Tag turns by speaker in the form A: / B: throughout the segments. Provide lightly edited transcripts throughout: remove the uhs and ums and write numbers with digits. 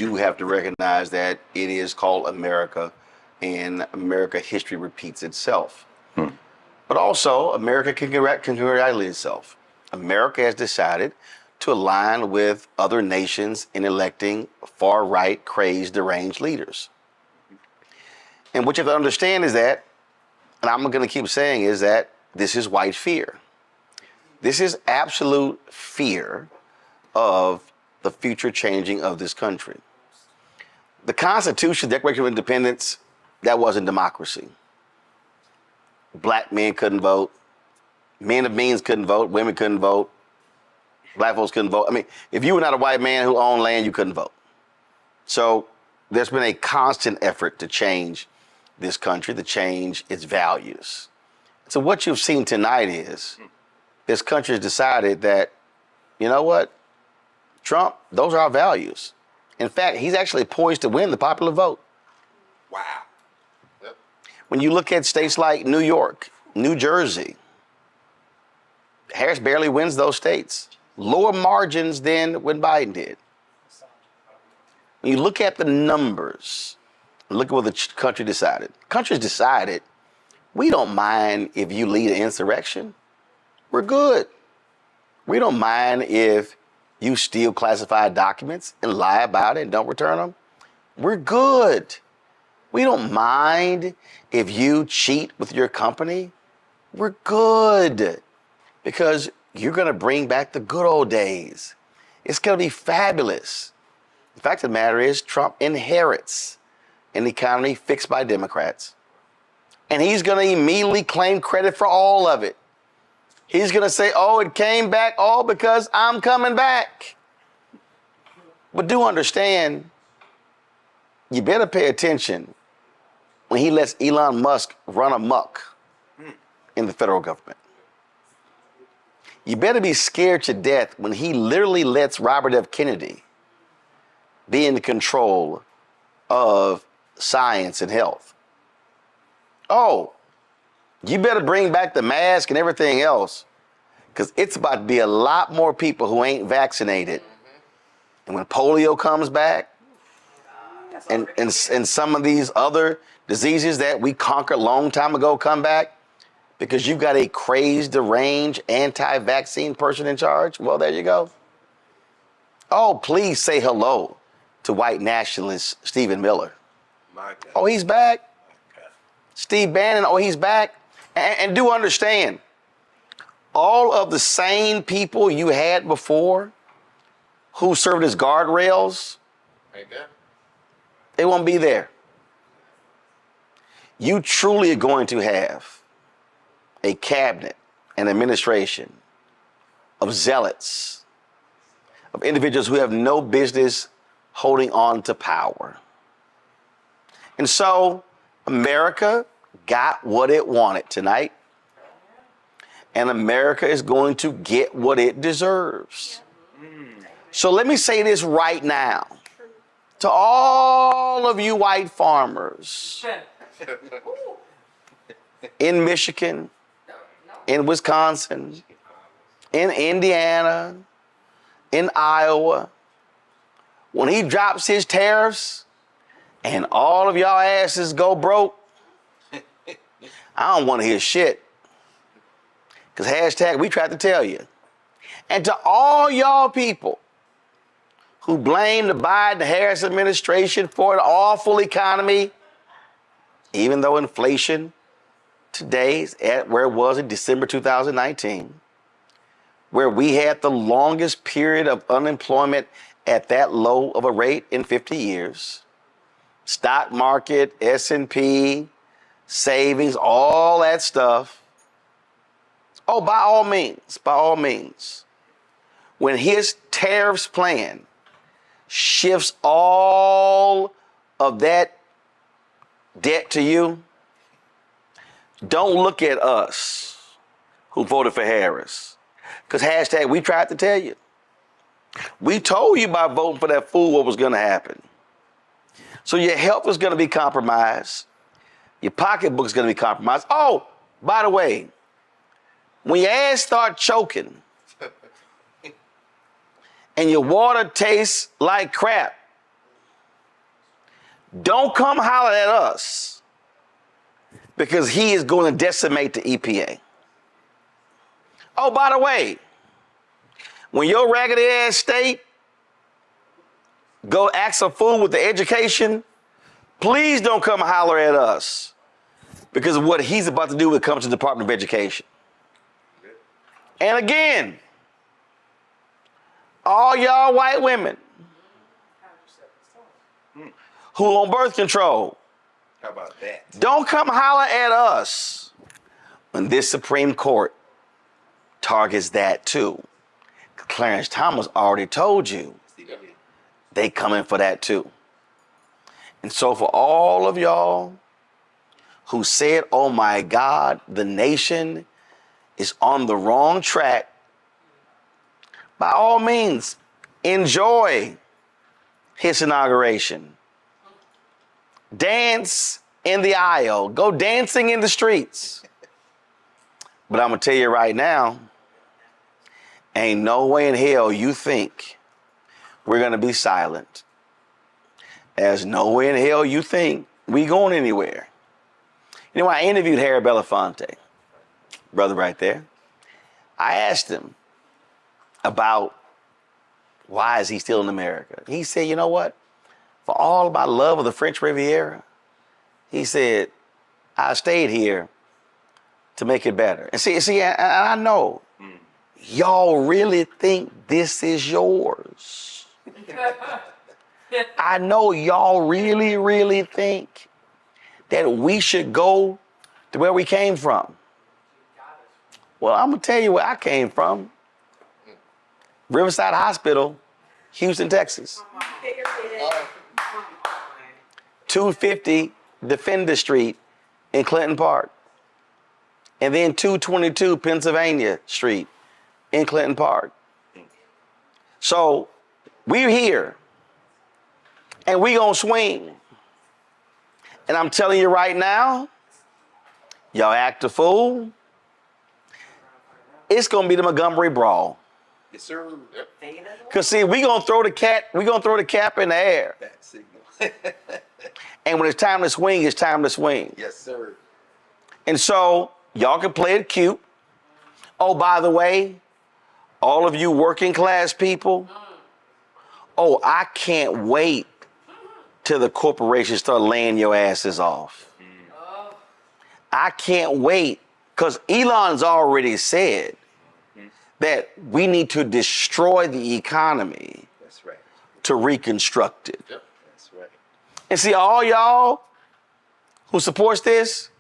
A: do have to recognize that it is called America, and America history repeats itself. But also, America can congratulate itself. America has decided to align with other nations in electing far-right, crazed, deranged leaders. And what you have to understand is that, and I'm going to keep saying, is that this is white fear. This is absolute fear of the future changing of this country. The Constitution, Declaration of Independence, that wasn't democracy. Black men couldn't vote. Men of means couldn't vote. Women couldn't vote. Black folks couldn't vote. I mean, if you were not a white man who owned land, you couldn't vote. So there's been a constant effort to change this country, to change its values. So what you've seen tonight is this country has decided that, you know what, Trump, those are our values. In fact, he's actually poised to win the popular vote.
B: Wow. Yep.
A: When you look at states like New York, New Jersey, Harris barely wins those states. Lower margins than when Biden did. When you look at the numbers, look at what the country decided. Country's decided, we don't mind if you lead an insurrection. We're good. We don't mind if you steal classified documents and lie about it and don't return them. We're good. We don't mind if you cheat with your company. We're good. Because you're going to bring back the good old days. It's going to be fabulous. The fact of the matter is, Trump inherits an economy fixed by Democrats. And he's going to immediately claim credit for all of it. He's going to say, oh, it came back all because I'm coming back. But do understand, you better pay attention when he lets Elon Musk run amok in the federal government. You better be scared to death when he literally lets Robert F. Kennedy be in control of science and health. Oh, you better bring back the mask and everything else, because it's about to be a lot more people who ain't vaccinated. And when polio comes back, and some of these other diseases that we conquered a long time ago come back, because you've got a crazed, deranged, anti-vaccine person in charge, well, there you go. Oh, please say hello to white nationalist Stephen Miller. Oh, he's back. Steve Bannon, oh, he's back. And do understand, all of the sane people you had before who served as guardrails, they won't be there. You truly are going to have a cabinet, an administration of zealots, of individuals who have no business holding on to power. And so America got what it wanted tonight, and America is going to get what it deserves. So let me say this right now to all of you white farmers in Michigan, in Wisconsin, in Indiana, in Iowa, when he drops his tariffs and all of y'all asses go broke, I don't want to hear shit. Because hashtag, we tried to tell you. And to all y'all people who blame the Biden-Harris administration for an awful economy, even though inflation today is at where it was in December 2019, where we had the longest period of unemployment at that low of a rate in 50 years. Stock market, S&P, savings, all that stuff. Oh, by all means, when his tariffs plan shifts all of that debt to you, don't look at us who voted for Harris. Because hashtag, we tried to tell you. We told you by voting for that fool what was going to happen. So your health is going to be compromised. Your pocketbook is going to be compromised. Oh, by the way, when your ass start choking and your water tastes like crap, Don't come holler at us because he is going to decimate the EPA. Oh, by the way, when your raggedy ass state go ask a fool with the education, please don't come holler at us because of what he's about to do when it comes to the Department of Education. And again, all y'all white women who on birth control,
B: How about that?
A: don't come holler at us when this Supreme Court targets that too. Clarence Thomas already told you they coming for that too. And so for all of y'all who said, oh my God, the nation is on the wrong track, by all means, enjoy his inauguration. Dance in the aisle. Go dancing in the streets. But I'm going to tell you right now, ain't no way in hell you think we're going to be silent. There's no way in hell you think we going anywhere. You know, I interviewed Harry Belafonte, brother right there. I asked him about why is he still in America. He said, you know what? For all my love of the French Riviera, he said, I stayed here to make it better. And see, I know y'all really think this is yours. I know y'all really, really think that we should go to where we came from. Well, I'm gonna tell you where I came from. Riverside Hospital, Houston, Texas. 250 Defender Street in Clinton Park. And then 222 Pennsylvania Street in Clinton Park. So we're here and we gonna swing. And I'm telling you right now, y'all act a fool. It's gonna be the Montgomery Brawl.
B: Yes, sir. Yep.
A: Cause see, we gonna throw the cap in the air.
B: That signal.
A: And when it's time to swing, it's time to swing.
B: Yes, sir.
A: And so y'all can play it cute. Oh, by the way, all of you working class people, oh, I can't wait till the corporations start laying your asses off. I can't wait, because Elon's already said that we need to destroy the economy.
B: That's right.
A: To reconstruct it.
B: Yep. That's right.
A: And see, all y'all who supports this,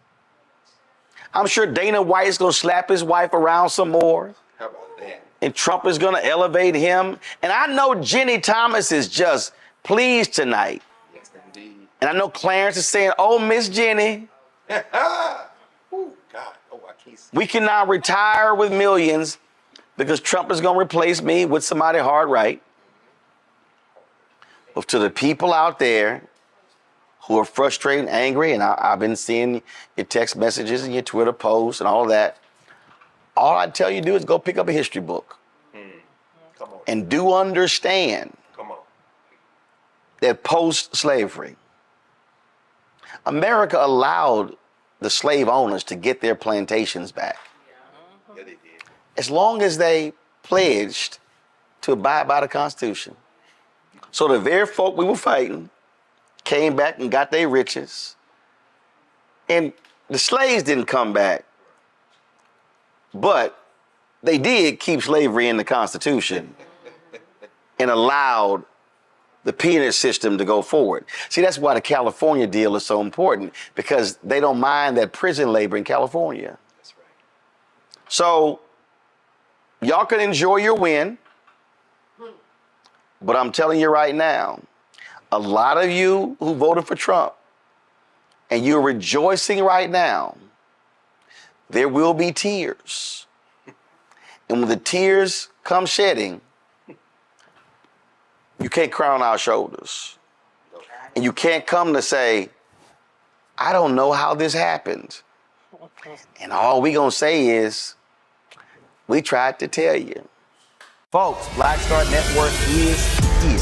A: I'm sure Dana White's gonna slap his wife around some more.
B: How about that?
A: And Trump is gonna elevate him. And I know Jenny Thomas is just pleased tonight.
B: Yes, indeed.
A: And I know Clarence is saying, oh, Miss Jenny,
B: Oh, God. Oh, I can't see.
A: we can now retire with millions because Trump is gonna replace me with somebody hard right. But to the people out there who are frustrated and angry, and I've been seeing your text messages and your Twitter posts and all that, all I tell you to do is go pick up a history book.
B: Come on.
A: And do understand
B: Come on.
A: that post-slavery, America allowed the slave owners to get their plantations back.
B: Yeah, they did.
A: As long as they pledged to abide by the Constitution. So the very folk we were fighting came back and got their riches. And the slaves didn't come back. But they did keep slavery in the Constitution and allowed the peanut system to go forward. See, that's why the California deal is so important, because they don't mind that prison labor in California.
B: That's right.
A: So y'all can enjoy your win, but I'm telling you right now, a lot of you who voted for Trump and you're rejoicing right now, there will be tears. And when the tears come shedding, you can't cry on our shoulders. And you can't come to say, I don't know how this happened. And all we gonna say is, we tried to tell you. Folks, Black Star Network is here.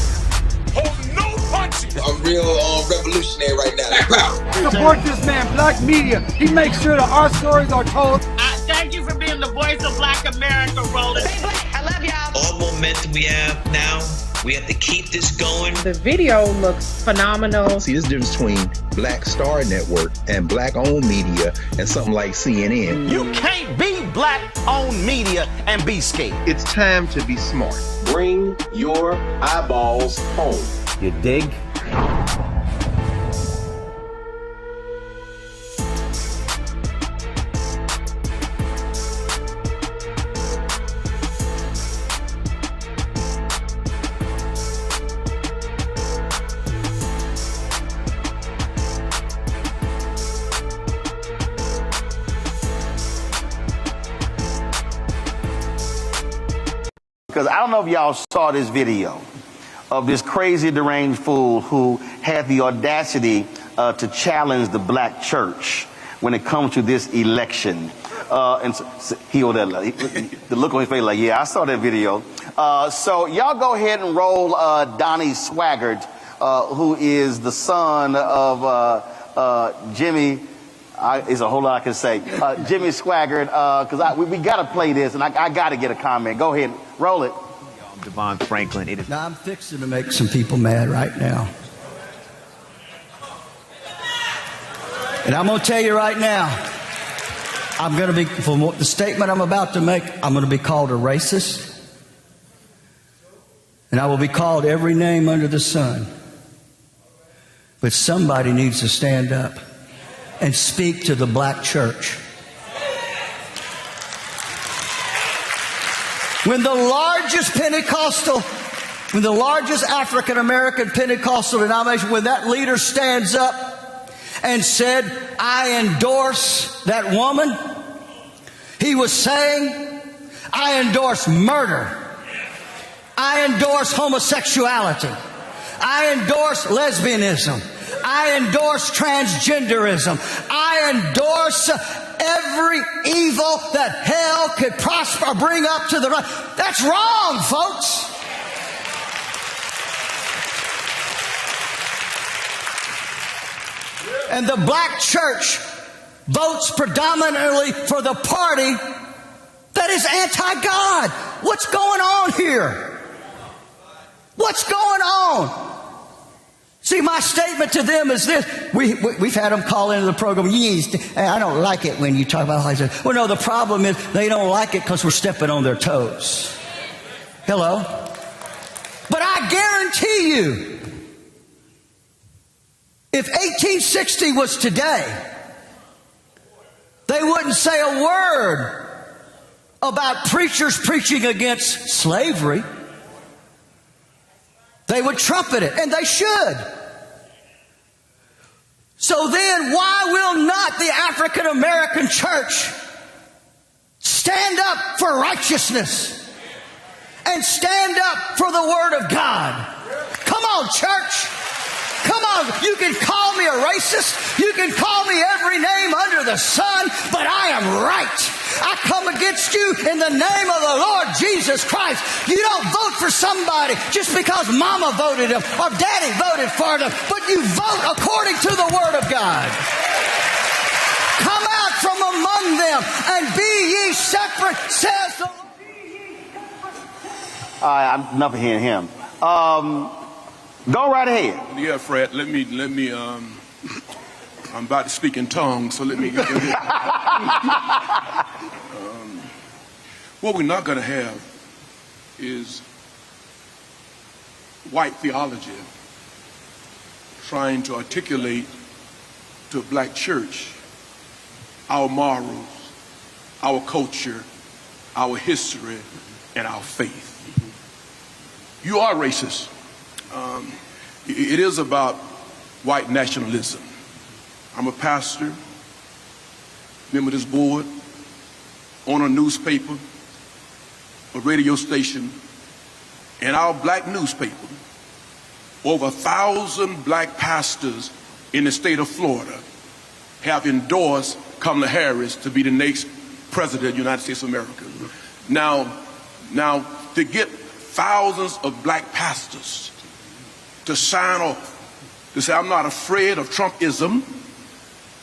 C: Hold no punches. I'm real revolutionary right now.
D: Support this man, Black Media. He makes sure that our stories are told.
E: Thank you for being the voice of Black America, Roland.
F: Stay black. I love y'all.
G: All momentum we have now, we have to keep this going.
H: The video looks phenomenal.
I: See, there's a difference between Black Star Network and Black-owned media and something like CNN.
A: You can't be Black-owned media and be scared.
I: It's time to be smart.
B: Bring your eyeballs home.
A: You dig? Because I don't know if y'all saw this video of this crazy deranged fool who had the audacity to challenge the black church when it comes to this election. And so he the look on his face like, yeah, I saw that video. So y'all go ahead and roll Donnie Swaggart, who is the son of Jimmy. It's a whole lot I can say. Jimmy Swaggart, because we got to play this, and I got to get a comment. Go ahead, roll it.
J: I'm Devon Franklin.
D: Now I'm fixing to make some people mad right now. And I'm going to tell you right now, I'm going to be, for the statement I'm about to make, I'm going to be called a racist. And I will be called every name under the sun. But somebody needs to stand up and speak to the black church. When the largest African American Pentecostal denomination, when that leader stands up and said, I endorse that woman, he was saying, I endorse murder. I endorse homosexuality. I endorse lesbianism. I endorse transgenderism. I endorse every evil that hell could prosper or bring up to the right. That's wrong, folks. And the black church votes predominantly for the party that is anti-God. What's going on here? What's going on? See, my statement to them is this. We've had them call into the program. I don't like it when you talk about how I said. Well, no, the problem is they don't like it because we're stepping on their toes. Hello? But I guarantee you, if 1860 was today, they wouldn't say a word about preachers preaching against slavery. They would trumpet it, and they should. So then, why will not the African American church stand up for righteousness and stand up for the Word of God? Come on, church. Come on. You can call me a racist. You can call me every name under the sun, but I am right. I come against you in the name of the Lord Jesus Christ. You don't vote for somebody just because mama voted them or daddy voted for them, but you vote according to the Word of God. Come out from among them and be ye separate, says the Lord.
A: All right, I'm enough of hearing him. Go right ahead.
K: Yeah, Fred, let me, I'm about to speak in tongues, so let me get what we're not going to have is white theology trying to articulate to a black church our morals, our culture, our history, and our faith. You are racist. It is about white nationalism. I'm a pastor, member of this board, own a newspaper, a radio station, and our black newspaper. Over 1,000 black pastors in the state of Florida have endorsed Kamala Harris to be the next president of the United States of America. Now, to get thousands of black pastors to sign off to say, I'm not afraid of Trumpism.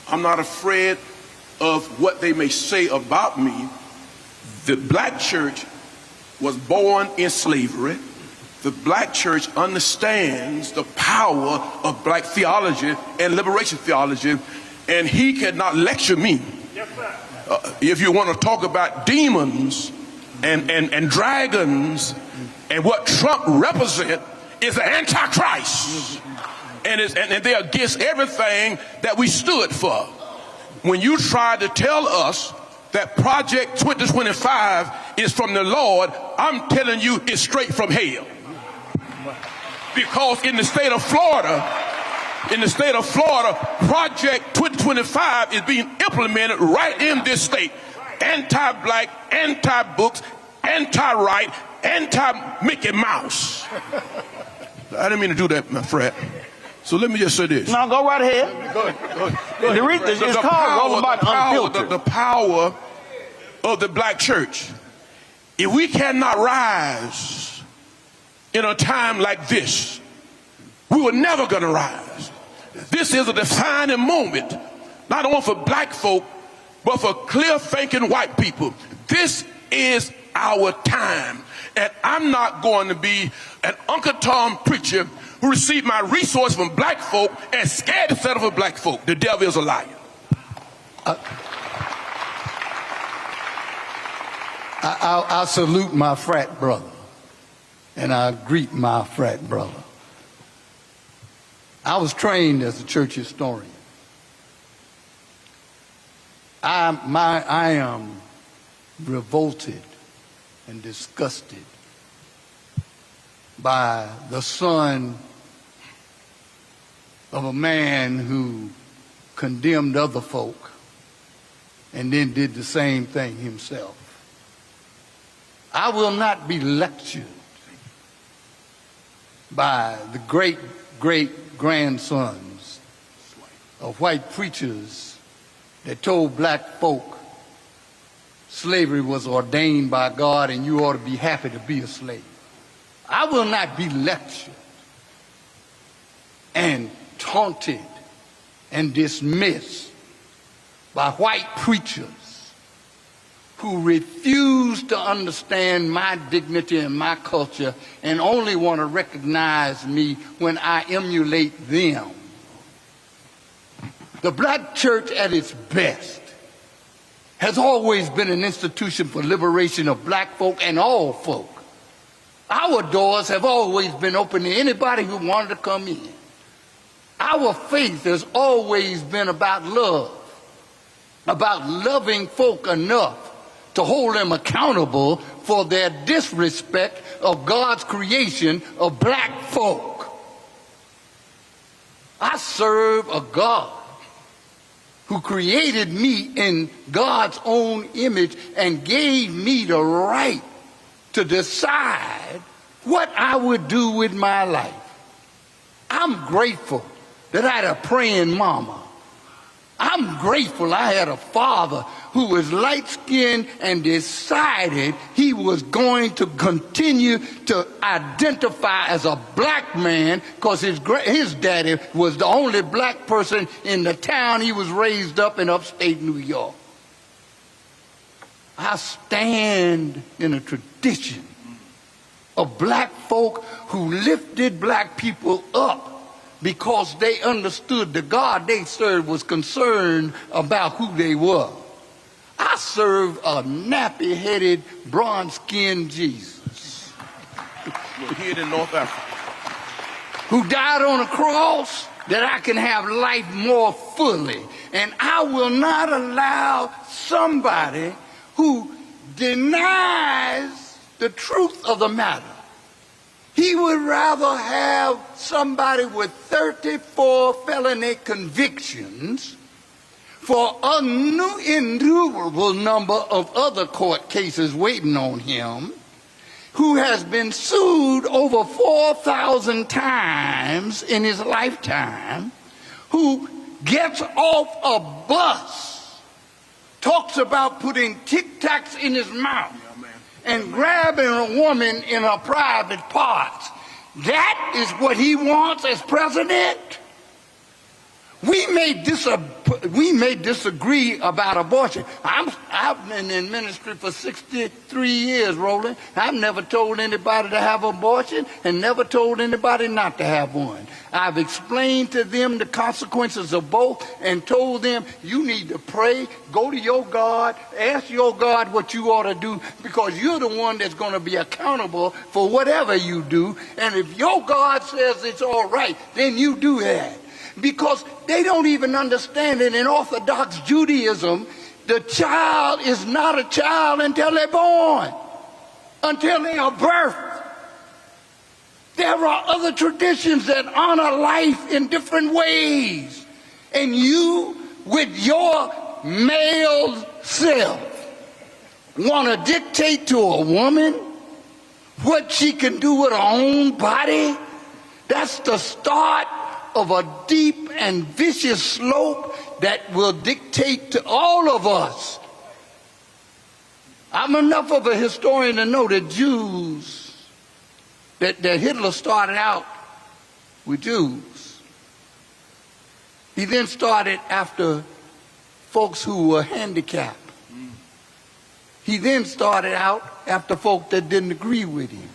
K: I'm not afraid of what they may say about me. The black church was born in slavery. The black church understands the power of black theology and liberation theology, and he cannot lecture me. If you want to talk about demons and dragons, and what Trump represents is an antichrist, and they're against everything that we stood for. When you try to tell us that Project 2025 is from the Lord, I'm telling you it's straight from hell. Because in the state of Florida, Project 2025 is being implemented right in this state. Anti-black, anti-books, anti-right, anti-Mickey Mouse. I didn't mean to do that, my friend. So let me just say this.
A: No, go right ahead.
K: Go ahead.
A: It's called Roland Unfiltered.
K: The power of the black church. If we cannot rise in a time like this, we were never going to rise. This is a defining moment, not only for black folk, but for clear-thinking white people. This is our time. And I'm not going to be an Uncle Tom preacher who received my resource from black folk and scared to settle for black folk. The devil is a liar.
F: I salute my frat brother, and I greet my frat brother. I was trained as a church historian. I am revolted and disgusted by the son of a man who condemned other folk and then did the same thing himself. I will not be lectured by the great-great-grandsons of white preachers that told black folk slavery was ordained by God and you ought to be happy to be a slave. I will not be lectured and taunted and dismissed by white preachers who refuse to understand my dignity and my culture and only want to recognize me when I emulate them. The black church at its best has always been an institution for liberation of black folk and all folk. Our doors have always been open to anybody who wanted to come in. Our faith has always been about love, about loving folk enough to hold them accountable for their disrespect of God's creation of black folk. I serve a God who created me in God's own image and gave me the right to decide what I would do with my life. I'm grateful that I had a praying mama. I'm grateful I had a father who was light-skinned and decided he was going to continue to identify as a black man because his daddy was the only black person in the town he was raised up in upstate New York. I stand in a tradition of black folk who lifted black people up because they understood the God they served was concerned about who they were. I serve a nappy-headed, bronze-skinned Jesus.
K: We're here in North Africa.
F: Who died on a cross that I can have life more fully. And I will not allow somebody who denies the truth of the matter. He would rather have somebody with 34 felony convictions for an innumerable number of other court cases waiting on him, who has been sued over 4,000 times in his lifetime, who gets off a bus, talks about putting Tic Tacs in his mouth, and grabbing a woman in her private parts. That is what he wants as president? We may disagree about abortion. I've been in ministry for 63 years, Roland. I've never told anybody to have an abortion and never told anybody not to have one. I've explained to them the consequences of both and told them you need to pray, go to your God, ask your God what you ought to do, because you're the one that's going to be accountable for whatever you do. And if your God says it's all right, then you do that. Because they don't even understand it in Orthodox Judaism. The child is not a child until they're born, until they are birthed. There are other traditions that honor life in different ways. And you, with your male self, want to dictate to a woman what she can do with her own body? That's the start of a deep and vicious slope that will dictate to all of us. I'm enough of a historian to know that Jews, that Hitler started out with Jews. He then started after folks who were handicapped. He then started out after folks that didn't agree with him.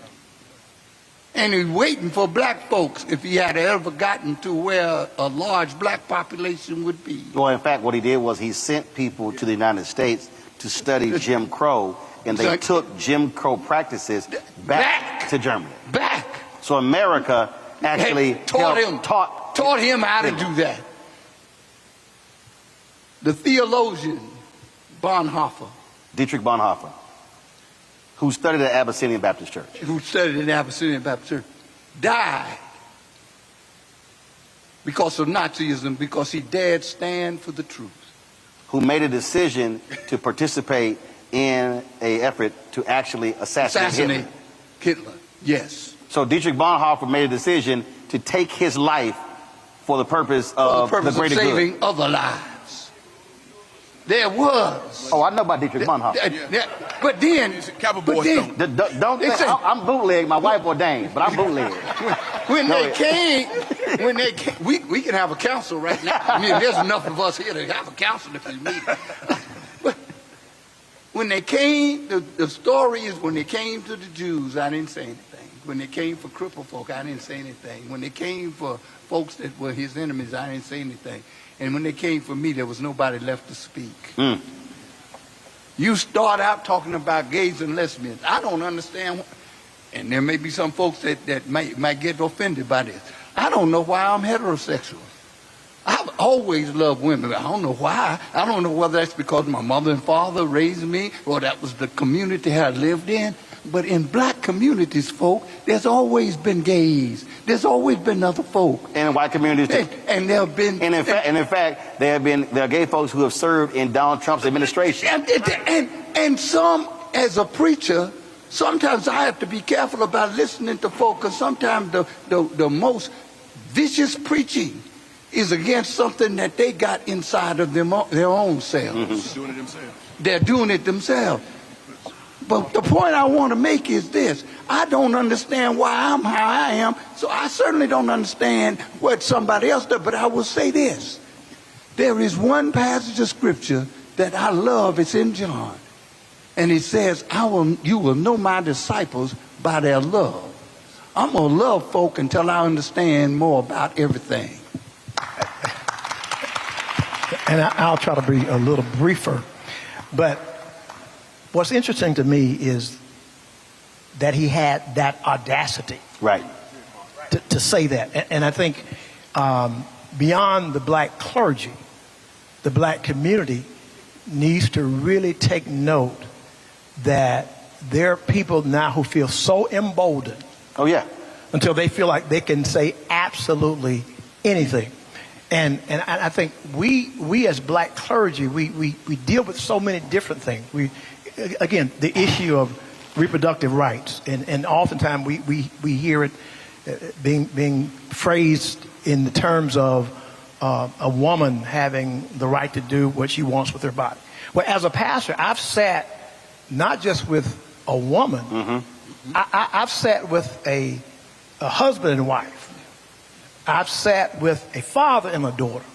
F: And he's waiting for black folks if he had ever gotten to where a large black population would be.
A: Well, in fact, what he did was he sent people to the United States to study Jim Crow, and they took Jim Crow practices back to Germany.
F: Back.
A: So America actually
F: taught him how to do that. The theologian Bonhoeffer,
A: Dietrich Bonhoeffer, who studied at Abyssinian Baptist Church.
F: Died because of Nazism, because he dared stand for the truth.
A: Who made a decision to participate in an effort to actually assassinate
F: Hitler. Yes.
A: So Dietrich Bonhoeffer made a decision to take his life for the purpose of the greater good.
F: Saving other lives. There was.
A: Oh, I know about Dietrich Bonhoeffer.
F: But then,
A: don't think I'm bootleg. My wife ordained, but I'm bootleg.
F: When they came, we can have a council right now. I mean, there's enough of us here to have a council if you need it. But when they came, the story is when they came to the Jews, I didn't say anything. When they came for crippled folk, I didn't say anything. When they came for folks that were his enemies, I didn't say anything. And when they came for me, there was nobody left to speak. You start out talking about gays and lesbians. I don't understand. And there may be some folks that might get offended by this. I don't know why I'm heterosexual. I've always loved women. I don't know why. I don't know whether that's because my mother and father raised me or that was the community I lived in. But in black communities, folk, there's always been gays. There's always been other folk.
A: And in white communities too.
F: And there have been.
A: And in fact, there are gay folks who have served in Donald Trump's administration.
F: And some, as a preacher, sometimes I have to be careful about listening to folk, because sometimes the most vicious preaching is against something that they got inside of their own selves. They're doing it themselves. But the point I want to make is this. I don't understand why I'm how I am, so I certainly don't understand what somebody else does, but I will say this. There is one passage of scripture that I love. It's in John. And it says, you will know my disciples by their love. I'm going to love folk until I understand more about everything.
L: And I'll try to be a little briefer. But what's interesting to me is that he had that audacity,
A: right,
L: to say that. And I think beyond the black clergy, the black community needs to really take note that there are people now who feel so emboldened.
A: Oh yeah.
L: Until they feel like they can say absolutely anything. And I think we as black clergy, we deal with so many different things. Again, the issue of reproductive rights, and oftentimes we hear it being phrased in the terms of a woman having the right to do what she wants with her body. Well, as a pastor, I've sat not just with a woman, I've sat with a husband and wife. I've sat with a father and a daughter.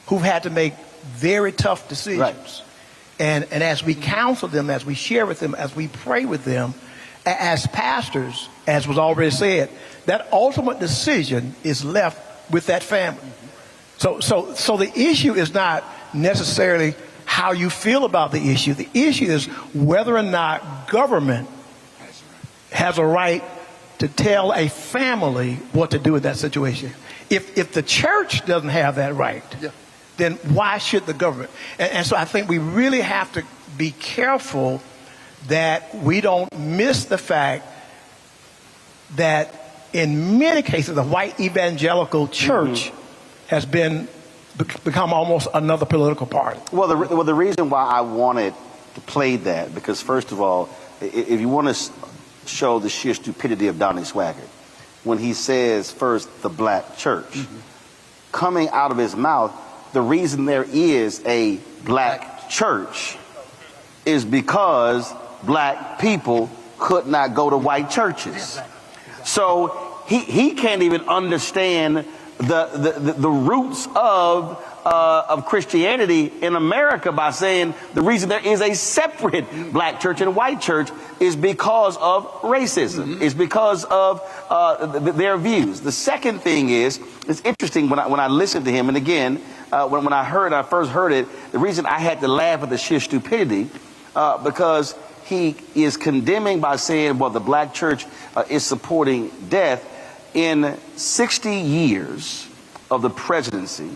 L: who've had to make very tough decisions.
A: Right.
L: And as we counsel them, as we share with them, as we pray with them, as pastors, as was already said, that ultimate decision is left with that family. So the issue is not necessarily how you feel about the issue. The issue is whether or not government has a right to tell a family what to do with that situation. If the church doesn't have that right, then why should the government? And so I think we really have to be careful that we don't miss the fact that in many cases the white evangelical church has become almost another political party.
A: Well, the reason why I wanted to play that, because first of all, if you want to show the sheer stupidity of Donnie Swaggart, when he says first the black church, coming out of his mouth, the reason there is a black church is because black people could not go to white churches. So he can't even understand the roots of Christianity in America by saying the reason there is a separate black church and white church is because of racism, is because of their views. The second thing is, it's interesting when I listened to him, and again, when I first heard it, the reason I had to laugh at the sheer stupidity, because he is condemning by saying, well, the black church is supporting death. In 60 years of the presidency,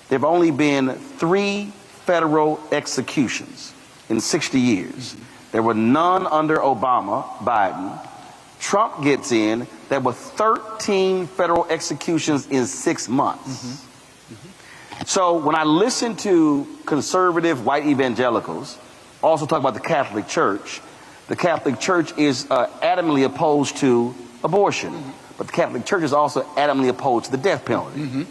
A: there have only been 3 federal executions in 60 years. There were none under Obama, Biden. Trump gets in. There were 13 federal executions in 6 months. So when I listen to conservative white evangelicals also talk about the Catholic Church is adamantly opposed to abortion. But the Catholic Church is also adamantly opposed to the death penalty.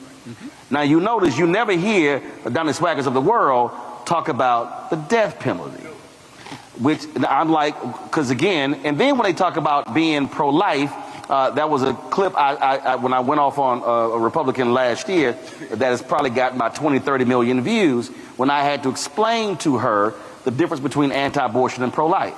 A: Now you notice you never hear the Donnie Swaggarts of the world talk about the death penalty, which I'm like, because again, and then when they talk about being pro-life, that was a clip when I went off on a Republican last year that has probably gotten about 20, 30 million views, when I had to explain to her the difference between anti-abortion and pro-life.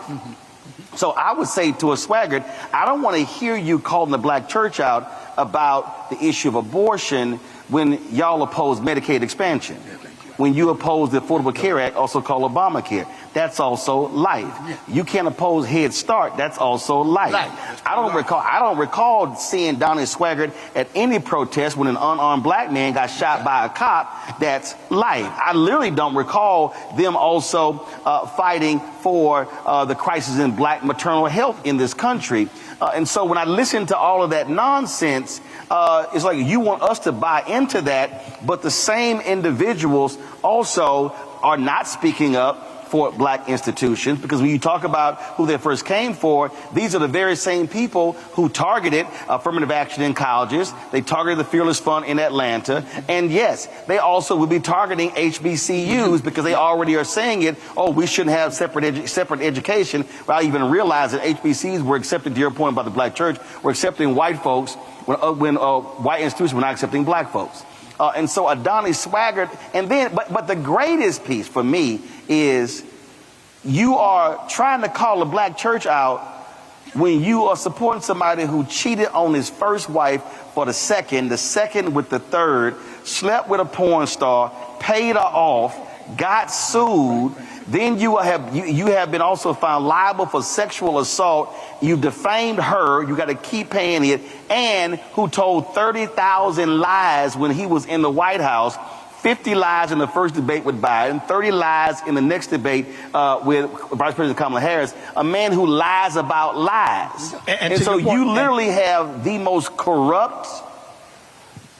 A: So I would say to a Swaggart, I don't want to hear you calling the black church out about the issue of abortion when y'all oppose Medicaid expansion. When you oppose the Affordable Care Act, also called Obamacare. That's also life. You can't oppose Head Start. That's also life. I don't recall seeing Donnie Swaggart at any protest when an unarmed black man got shot by a cop. That's life. I literally don't recall them also fighting for the crisis in black maternal health in this country. And so when I listen to all of that nonsense, it's like you want us to buy into that, but the same individuals also are not speaking up for black institutions, because when you talk about who they first came for, these are the very same people who targeted affirmative action in colleges. They targeted the Fearless Fund in Atlanta. And yes, they also will be targeting HBCUs because they already are saying it. Oh, we shouldn't have separate education. Without even realize that HBCUs were accepted, to your point about the black church, were accepting white folks when white institutions were not accepting black folks. And so Donnie Swaggart, and then, but the greatest piece for me is you are trying to call a black church out when you are supporting somebody who cheated on his first wife for the second with the third, slept with a porn star, paid her off, got sued. Then you have been also found liable for sexual assault. You defamed her. You got to keep paying it. And who told 30,000 lies when he was in the White House. 50 lies in the first debate with Biden, 30 lies in the next debate with Vice President Kamala Harris, a man who lies about lies. And so you literally have the most corrupt,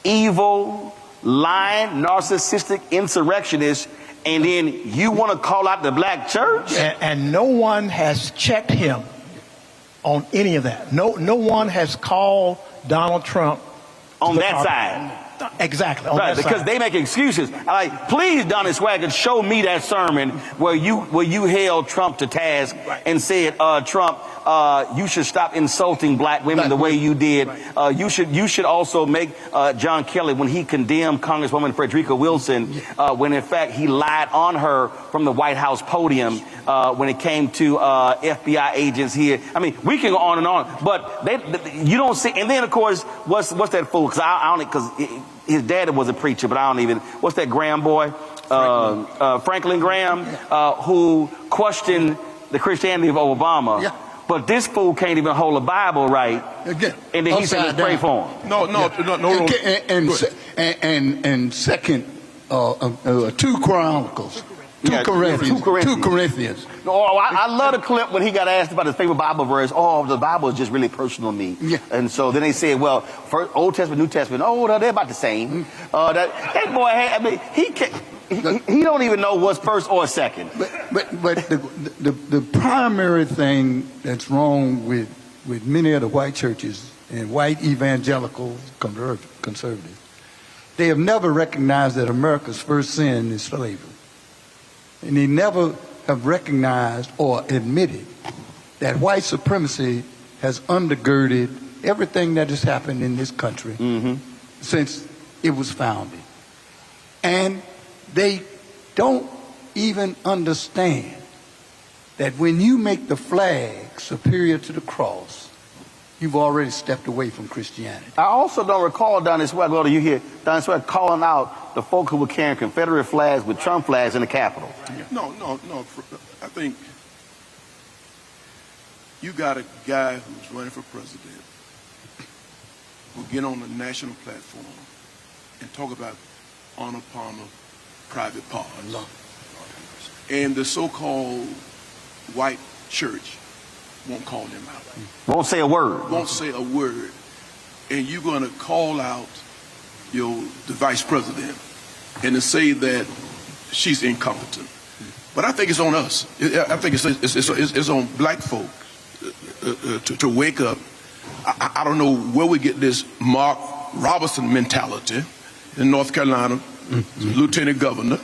A: evil, lying, narcissistic insurrectionist, and then you want to call out the black church?
L: And no one has checked him on any of that. No one has called Donald Trump
A: on that side.
L: Exactly.
A: Right, because they make excuses. Like, please, Donnie Swaggart, show me that sermon where you held Trump to task and said, Trump, you should stop insulting black women the way you did. You should also make John Kelly, when he condemned Congresswoman Frederica Wilson, when in fact he lied on her from the White House podium when it came to FBI agents here. I mean, we can go on and on, but you don't see. And then of course, what's that fool? Because I don't, because his dad was a preacher, but I don't even. What's that Graham boy? Franklin Graham, who questioned the Christianity of Obama. Yeah. But this fool can't even hold a Bible right. Again, and then he said, let's pray for him.
F: No. And second, 2 Chronicles. 2 Corinthians.
A: Oh, I love the clip when he got asked about his favorite Bible verse. Oh, the Bible is just really personal to me. Yeah. And so then they said, well, first, Old Testament, New Testament. Oh, no, they're about the same. That boy, I mean, he don't even know what's first or second.
F: But the primary thing that's wrong with many of the white churches and white evangelical conservatives, they have never recognized that America's first sin is slavery. And they never have recognized or admitted that white supremacy has undergirded everything that has happened in this country since it was founded. And they don't even understand that when you make the flag superior to the cross, you've already stepped away from Christianity.
A: I also don't recall down this way, go to you here, down this way calling out the folk who were carrying Confederate flags with Trump flags in the Capitol.
K: No. I think you got a guy who's running for president who get on the national platform and talk about honor Palmer private parts. And the so-called white church won't call them out.
A: Won't say a word.
K: Won't say a word. And you're going to call out the vice president and to say that she's incompetent. But I think it's on us. I think it's on black folk to wake up. I don't know where we get this Mark Robertson mentality in North Carolina, lieutenant governor,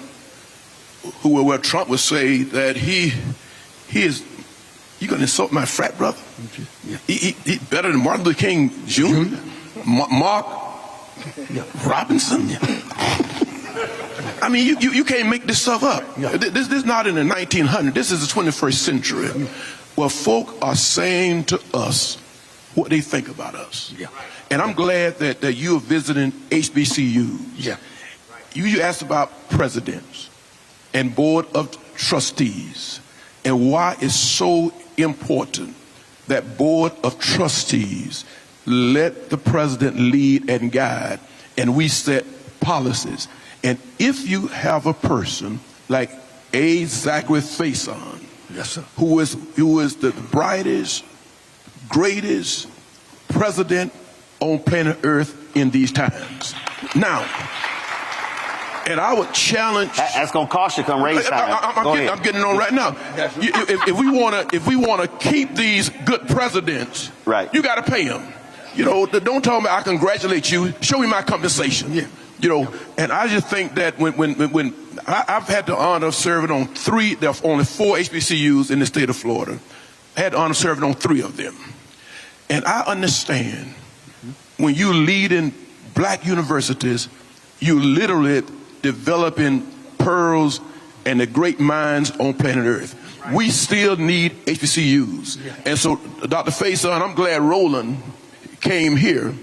K: where Trump would say that he is. You gonna insult my frat brother? He better than Martin Luther King Jr. Mark Robinson. I mean, you can't make this stuff up. This is not in the 1900s. This is the 21st century, where folk are saying to us what they think about us. And I'm glad that you're visiting HBCUs. You asked about presidents and board of trustees and why it's so important that board of trustees let the president lead and guide, and we set policies. And if you have a person like A. Zachary Faison, who is the brightest, greatest president on planet Earth in these times. Now, and I would challenge.
A: That's gonna cost you come raise time.
K: I'm getting on right now. If we wanna keep these good presidents, right, you gotta pay them. Don't tell me I congratulate you. Show me my compensation. And I just think that when I've had the honor of serving on 3, there are only 4 HBCUs in the state of Florida. I had the honor of serving on 3 of them, and I understand when you lead in black universities, you literally developing pearls and the great minds on planet Earth. We still need HBCUs. And so, Dr. Faison, I'm glad Roland came here,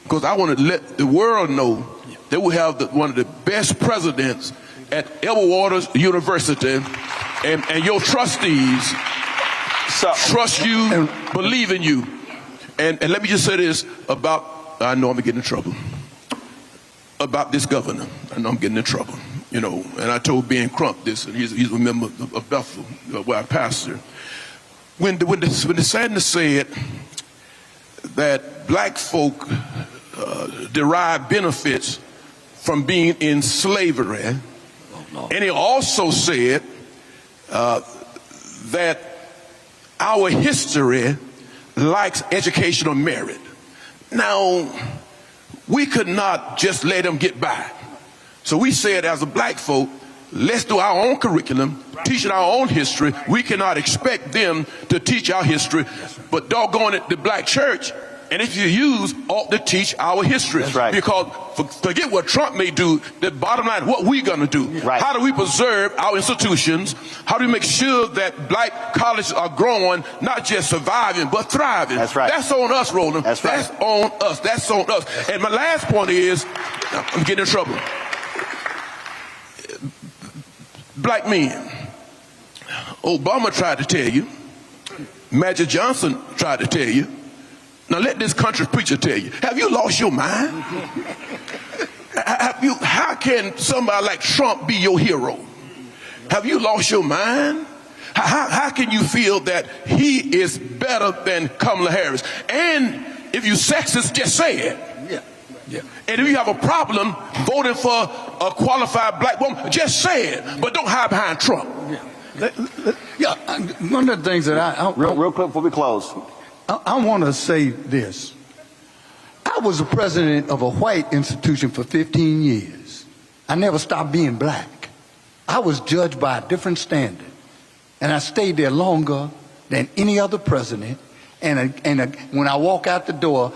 K: because I want to let the world know that we have one of the best presidents at Edward Waters University, and your trustees trust you and believe in you. And let me just say this about, I know I'm getting in trouble, about this governor. I know I'm getting in trouble, and I told Ben Crump this, and he's a member of Bethel, where I pastor. When DeSantis said that black folk derive benefits from being in slavery, and he also said that our history lacks educational merit. Now, we could not just let them get by. So we said, as a black folk, let's do our own curriculum, teaching our own history. We cannot expect them to teach our history, but doggone it, the black church and HBCUs ought to teach our history.
A: That's right.
K: Because forget what Trump may do, the bottom line, what we gonna do.
A: Right.
K: How do we preserve our institutions? How do we make sure that black colleges are growing, not just surviving, but thriving?
A: That's right.
K: That's on us, Roland.
A: That's right.
K: That's on us. That's on us. And my last point is, I'm getting in trouble. Black men. Obama tried to tell you. Magic Johnson tried to tell you. Now let this country preacher tell you. Have you lost your mind? How can somebody like Trump be your hero? Have you lost your mind? How can you feel that he is better than Kamala Harris? And if you sexist, just say it. Yeah. And if you have a problem voting for a qualified black woman, just say it. But don't hide behind Trump.
F: One of the things that
A: real quick before we close,
F: I want to say this. I was the president of a white institution for 15 years. I never stopped being black. I was judged by a different standard. And I stayed there longer than any other president. And when I walk out the door,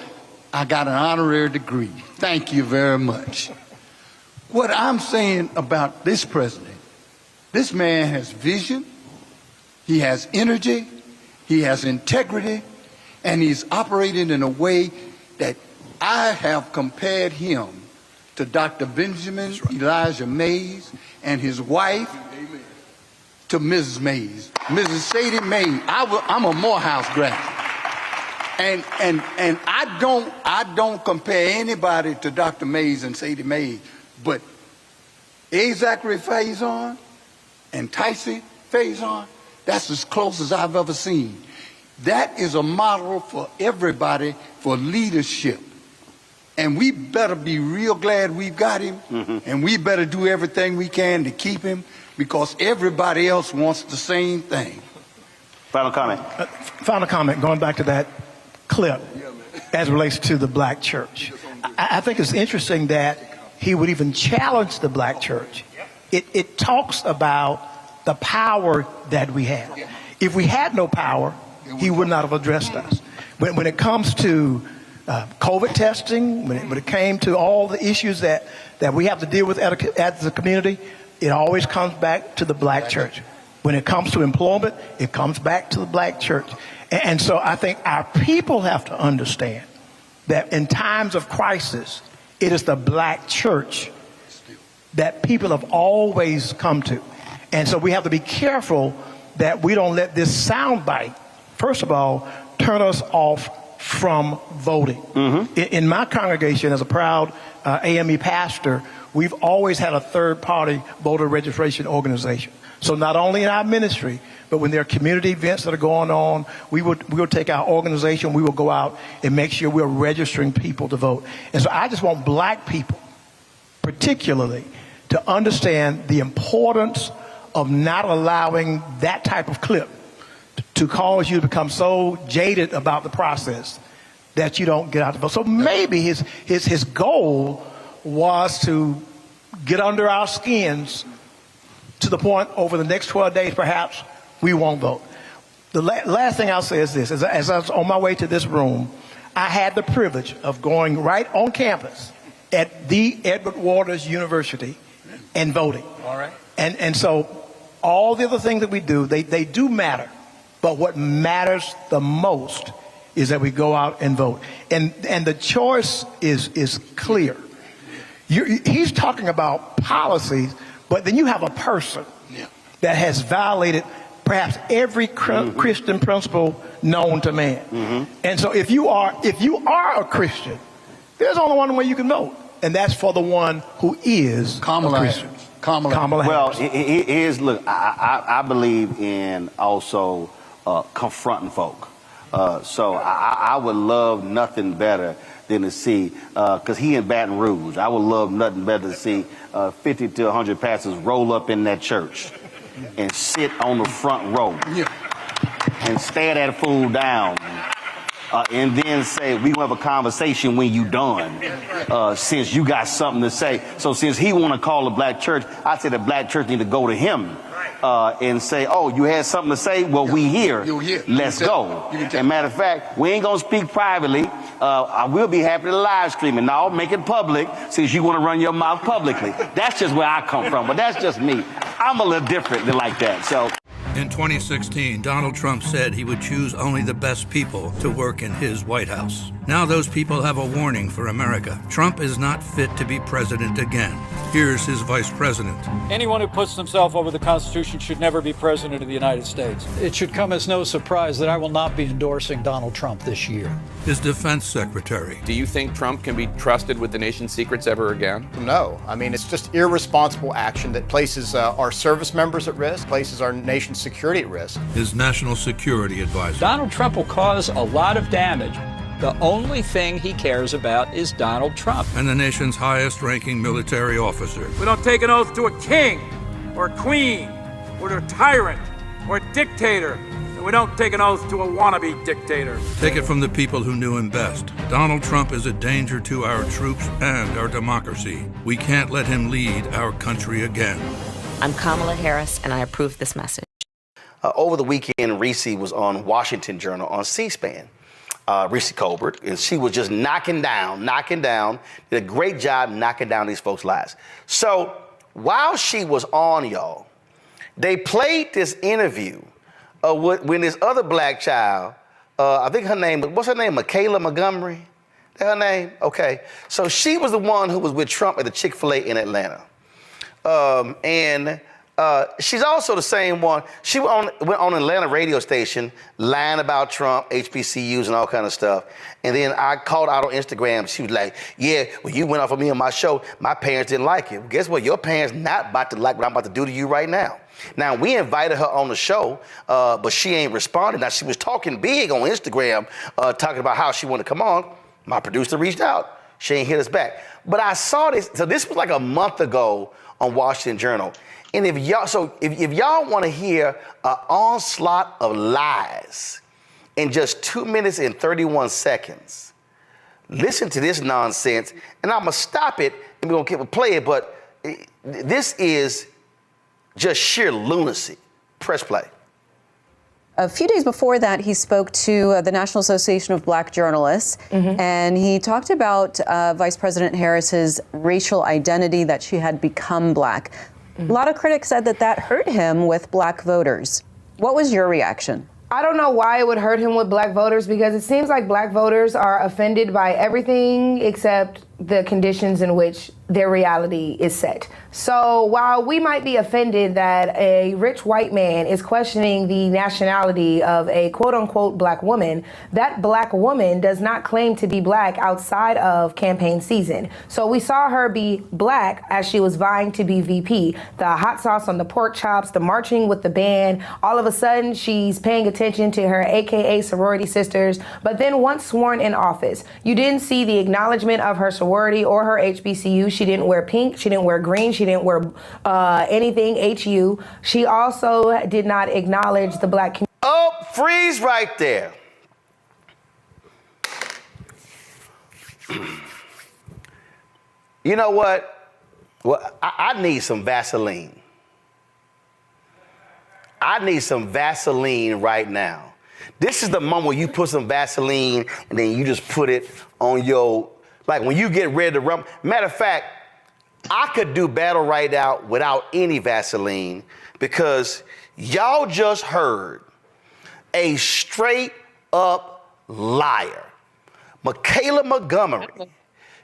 F: I got an honorary degree. Thank you very much. What I'm saying about this president, this man has vision, he has energy, he has integrity, and he's operating in a way that I have compared him to Dr. Benjamin Elijah Mays and his wife to Mrs. Mays, Mrs. Sadie Mays. I'm a Morehouse graduate. And I don't compare anybody to Dr. Mays and Sadie Mays, but A. Zachary Faison and Tyson Faison, that's as close as I've ever seen. That is a model for everybody for leadership. And we better be real glad we've got him, and we better do everything we can to keep him, because everybody else wants the same thing.
A: Final comment.
L: Final comment, going back to that clip as it relates to the black church. I think it's interesting that he would even challenge the black church. It talks about the power that we have. If we had no power, he would not have addressed us. When it comes to COVID testing, when it came to all the issues that we have to deal with as a community, it always comes back to the black church. When it comes to employment, it comes back to the black church. And so I think our people have to understand that in times of crisis, it is the black church that people have always come to. And so we have to be careful that we don't let this soundbite, first of all, turn us off from voting. In my congregation, as a proud AME pastor, we've always had a third-party voter registration organization. So not only in our ministry, but when there are community events that are going on, we will take our organization, we will go out and make sure we're registering people to vote. And so I just want black people, particularly, to understand the importance of not allowing that type of clip to cause you to become so jaded about the process that you don't get out to vote. So maybe his goal was to get under our skins to the point over the next 12 days, perhaps, we won't vote. The last thing I'll say is this. As I was on my way to this room, I had the privilege of going right on campus at the Edward Waters University and voting. All right. And so all the other things that we do, they do matter. But what matters the most is that we go out and vote. And the choice is clear. He's talking about policies, but then you have a person that has violated perhaps every Christian principle known to man. And so if you are a Christian, there's only one way you can vote, and that's for the one who is a Christian. Kamala
A: Well,
L: Harris.
A: look, I believe in also confronting folk. So I would love nothing better than to see, because he in Baton Rouge, I would love nothing better to see 50 to 100 pastors roll up in that church and sit on the front row and stare that fool down and then say, we gonna have a conversation when you done, since you got something to say. So since he want to call the black church, I say the black church need to go to him and say, oh, you had something to say? Well, we here. Let's go. And matter of fact, we ain't gonna speak privately. I will be happy to live stream it. Now, make it public since you want to run your mouth publicly. That's just where I come from, but that's just me. I'm a little different than like that, so.
M: In 2016, Donald Trump said he would choose only the best people to work in his White House. Now those people have a warning for America. Trump is not fit to be president again. Here's his vice president.
N: Anyone who puts himself over the Constitution should never be president of the United States. It should come as no surprise that I will not be endorsing Donald Trump this year.
M: His defense secretary.
O: Do you think Trump can be trusted with the nation's secrets ever again?
P: No. I mean, it's just irresponsible action that places our service members at risk, places our nation's security at risk.
M: His national security advisor.
N: Donald Trump will cause a lot of damage. The only thing he cares about is Donald Trump.
M: And the nation's highest ranking military officer.
N: We don't take an oath to a king or a queen or to a tyrant or a dictator. And we don't take an oath to a wannabe dictator.
M: Take it from the people who knew him best. Donald Trump is a danger to our troops and our democracy. We can't let him lead our country again.
Q: I'm Kamala Harris, and I approve this message.
A: Over the weekend, Reese was on Washington Journal on C-SPAN. Reese Colbert, and she was just knocking down, did a great job knocking down these folks' lives. So while she was on, y'all, they played this interview when this other black child, I think her name, what's her name, Michaela Montgomery? That her name? Okay. So she was the one who was with Trump at the Chick-fil-A in Atlanta. She's also the same one. She went on an Atlanta radio station lying about Trump, HBCUs, and all kind of stuff. And then I called out on Instagram. She was like, yeah, when you went off of me on my show, my parents didn't like it. Well, guess what? Your parents not about to like what I'm about to do to you right now. Now, we invited her on the show, but she ain't responded. Now, she was talking big on Instagram, talking about how she wanted to come on. My producer reached out. She ain't hit us back. But I saw this. So this was like a month ago on Washington Journal. And if y'all want to hear an onslaught of lies in just 2 minutes and 31 seconds, listen to this nonsense. And I'm going to stop it and we're going to play it. But this is just sheer lunacy. Press play.
R: A few days before that, he spoke to the National Association of Black Journalists, and he talked about Vice President Harris's racial identity, that she had become black. A lot of critics said that hurt him with black voters. What was your reaction?
S: I don't know why it would hurt him with black voters, because it seems like black voters are offended by everything except the conditions in which their reality is set. So while we might be offended that a rich white man is questioning the nationality of a quote unquote black woman, that black woman does not claim to be black outside of campaign season. So we saw her be black as she was vying to be VP. The hot sauce on the pork chops, the marching with the band, all of a sudden she's paying attention to her AKA sorority sisters. But then once sworn in office, you didn't see the acknowledgement of her sorority or her HBCU. She didn't wear pink, she didn't wear green, she didn't wear anything HU. She also did not acknowledge the black community.
A: Oh, freeze right there. You know what? Well, I need some Vaseline. I need some Vaseline right now. This is the moment where you put some Vaseline and then you just put it on your, like when you get ready to run. Matter of fact, I could do battle right now without any Vaseline, because y'all just heard a straight up liar. Michaela Montgomery,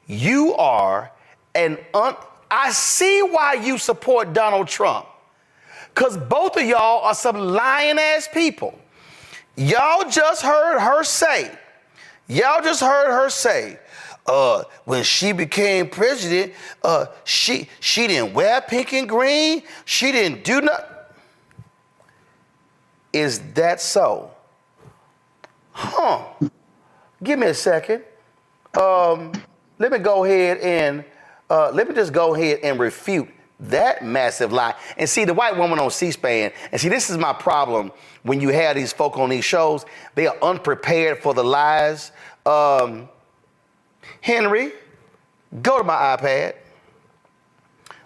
A: you are I see why you support Donald Trump, because both of y'all are some lying ass people. Y'all just heard her say, when she became president, she didn't wear pink and green. She didn't do nothing. Is that so? Huh. Give me a second. Let me just go ahead and refute That massive lie. And see, the white woman on C-SPAN, and see, this is my problem when you have these folk on these shows. They are unprepared for the lies. Henry, go to my iPad.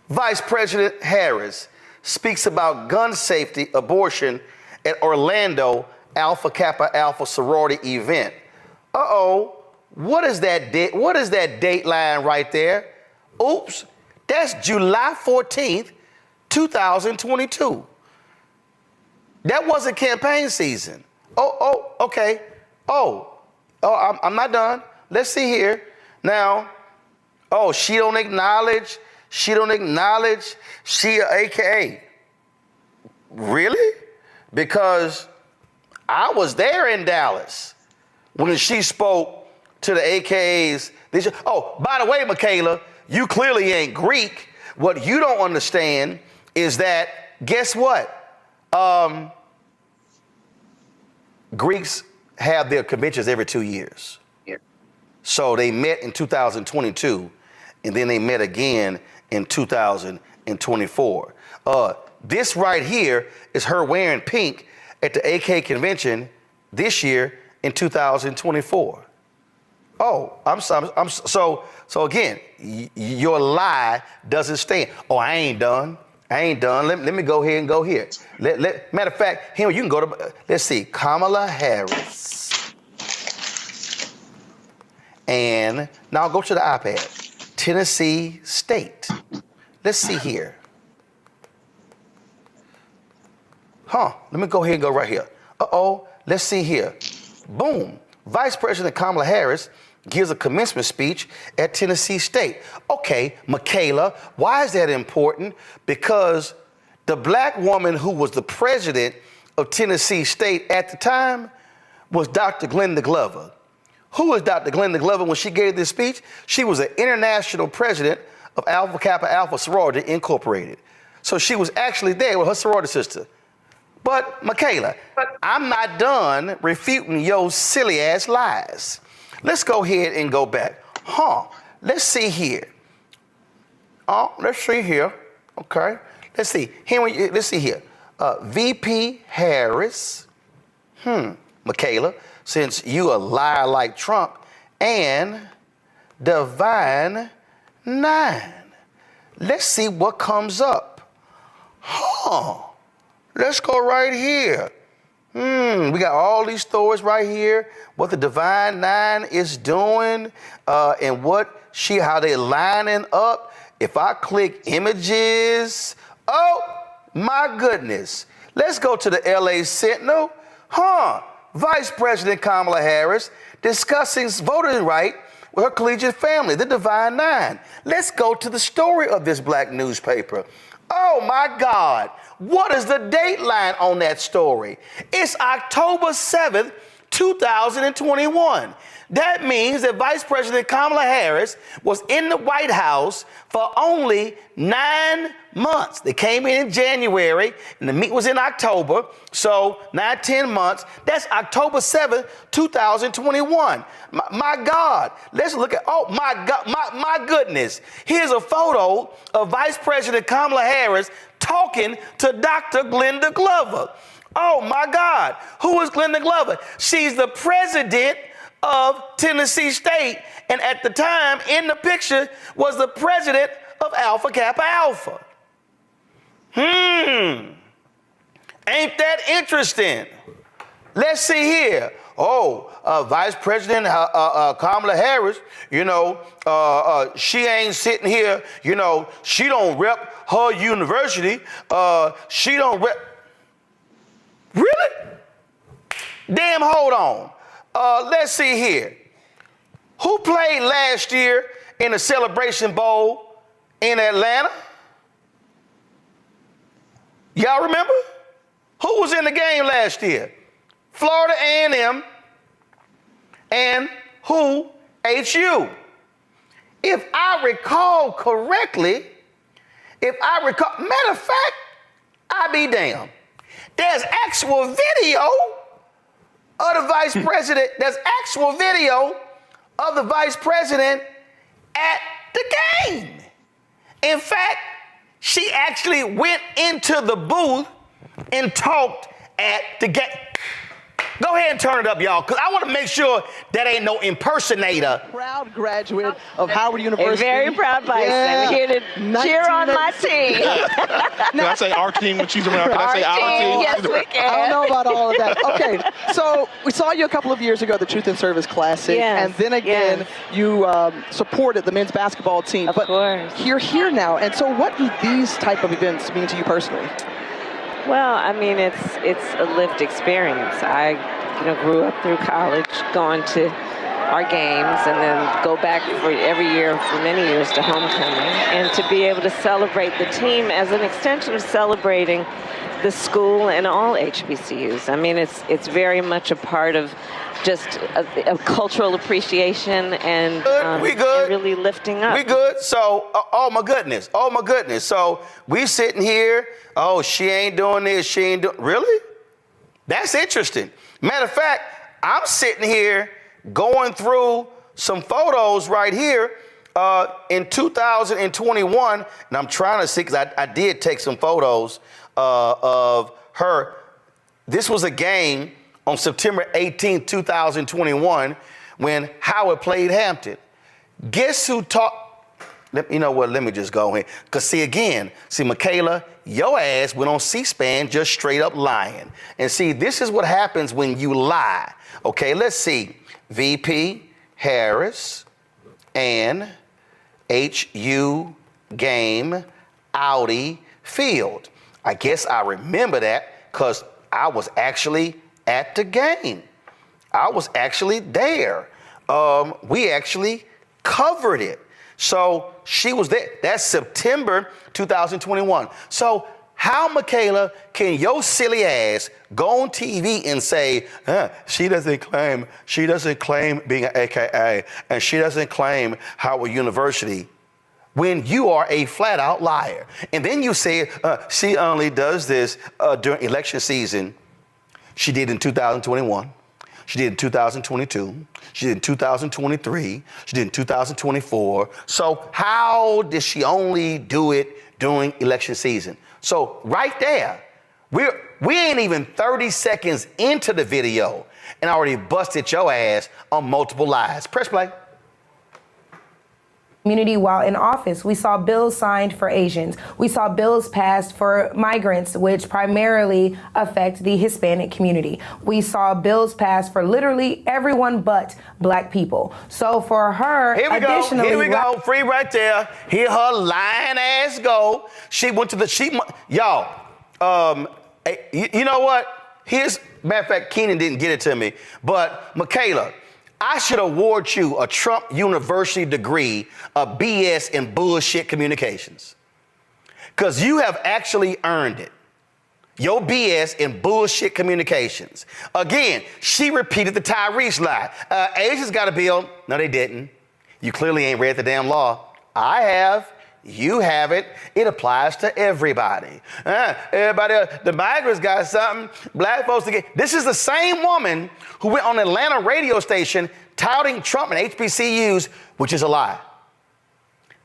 A: Vice President Harris speaks about gun safety, abortion at Orlando Alpha Kappa Alpha sorority event. Uh-oh, what is that date line right there? Oops, that's July 14th, 2022. That wasn't campaign season. Oh, okay. I'm not done. Let's see here. Now, she don't acknowledge she AKA. Really? Because I was there in Dallas when she spoke to the AKAs. By the way, Michaela, you clearly ain't Greek. What you don't understand is that, guess what? Greeks have their conventions every 2 years. Yeah. So they met in 2022, and then they met again in 2024. This right here is her wearing pink at the AK convention this year in 2024. So again, your lie doesn't stand. I ain't done. Let me go ahead and go here. Matter of fact, Henry, you can go to, let's see, Kamala Harris. And now go to the iPad. Tennessee State. Let's see here. Let me go ahead and go right here. Let's see here. Boom. Vice President Kamala Harris gives a commencement speech at Tennessee State. Okay, Michaela, why is that important? Because the black woman who was the president of Tennessee State at the time was Dr. Glenda Glover. Who was Dr. Glenda Glover when she gave this speech? She was an international president of Alpha Kappa Alpha Sorority Incorporated. So she was actually there with her sorority sister. But Michaela, I'm not done refuting your silly ass lies. Let's go ahead and go back. Let's see here. Let's see here. Okay. Let's see. Let's see here. VP Harris. Michaela, since you a liar like Trump, and Divine 9. Let's see what comes up. Let's go right here. We got all these stories right here, what the Divine 9 is doing, and how they lining up. If I click images, my goodness. Let's go to the LA Sentinel. Vice President Kamala Harris discussing voting right with her collegiate family, the Divine 9. Let's go to the story of this black newspaper. Oh my God. What is the date line on that story? It's October 7th, 2021. That means that Vice President Kamala Harris was in the White House for only 9 months. They came in January, and the meeting was in October, so 9-10 months. That's October 7th, 2021. My God, let's look at, my goodness. Here's a photo of Vice President Kamala Harris talking to Dr. Glenda Glover. Oh my God, who is Glenda Glover? She's the president of Tennessee State, and at the time in the picture was the president of Alpha Kappa Alpha. Ain't that interesting? Let's see here. Vice President Kamala Harris, she ain't sitting here, she don't rep her university. She don't rep. Really? Damn, hold on. Let's see here. Who played last year in the Celebration Bowl in Atlanta? Y'all remember? Who was in the game last year? Florida A&M and who? HU. If I recall correctly, matter of fact, I be damned. There's actual video of the vice president. There's actual video of the vice president at the game. In fact, She actually went into the booth and talked at the game. Go ahead and turn it up, y'all, because I want to make sure that ain't no impersonator.
T: Proud graduate of Howard University.
U: A very proud Bison.
T: Yeah.
U: Here to cheer on my team.
B: Can I say our team when she's around? Can I say our team?
U: Yes, we can.
T: I don't know about all of that. Okay, so we saw you a couple of years ago at the Truth and Service Classic, and then again you supported the men's basketball team.
U: Of course.
T: You're here now, and so what do these type of events mean to you personally?
U: Well, I mean, it's a lived experience. I, grew up through college, going to our games, and then go back for every year for many years to homecoming, and to be able to celebrate the team as an extension of celebrating the school and all HBCUs. I mean, it's very much a part of just a cultural appreciation and and really lifting up.
A: We good? So, oh my goodness. So we sitting here, oh, she ain't doing this, she ain't doing, really? That's interesting. Matter of fact, I'm sitting here going through some photos right here in 2021, and I'm trying to see, because I did take some photos of her. This was a game on September 18, 2021, when Howard played Hampton. Guess who you know what, let me just go ahead. Because Michaela, your ass went on C-SPAN just straight up lying. And see, this is what happens when you lie. Okay, let's see. VP Harris and HU game Audi Field. I guess I remember that because I was actually at the game. I was actually there. We actually covered it. So she was there. That's September 2021. So how, Michaela, can your silly ass go on TV and say, she doesn't claim being an AKA, and she doesn't claim Howard University, when you are a flat out liar? And then you say, she only does this during election season. She did in 2021. She did in 2022. She did in 2023. She did in 2024. So how does she only do it during election season? So right there, we ain't even 30 seconds into the video and I already busted your ass on multiple lies. Press play.
S: Community while in office. We saw bills signed for Asians. We saw bills passed for migrants, which primarily affect the Hispanic community. We saw bills passed for literally everyone but Black people. So for her,
A: Here we go. Free right there. Here her lying ass go. She went to the, y'all, you know what? Matter of fact, Keenan didn't get it to me, but Michaela, I should award you a Trump University degree of BS and bullshit communications. Because you have actually earned it. Your BS and bullshit communications. Again, she repeated the Tyrese lie. Asians got a bill. No, they didn't. You clearly ain't read the damn law. I have. You have it. It applies to everybody. Everybody, the migrants got something. Black folks to get. This is the same woman who went on an Atlanta radio station touting Trump and HBCUs, which is a lie.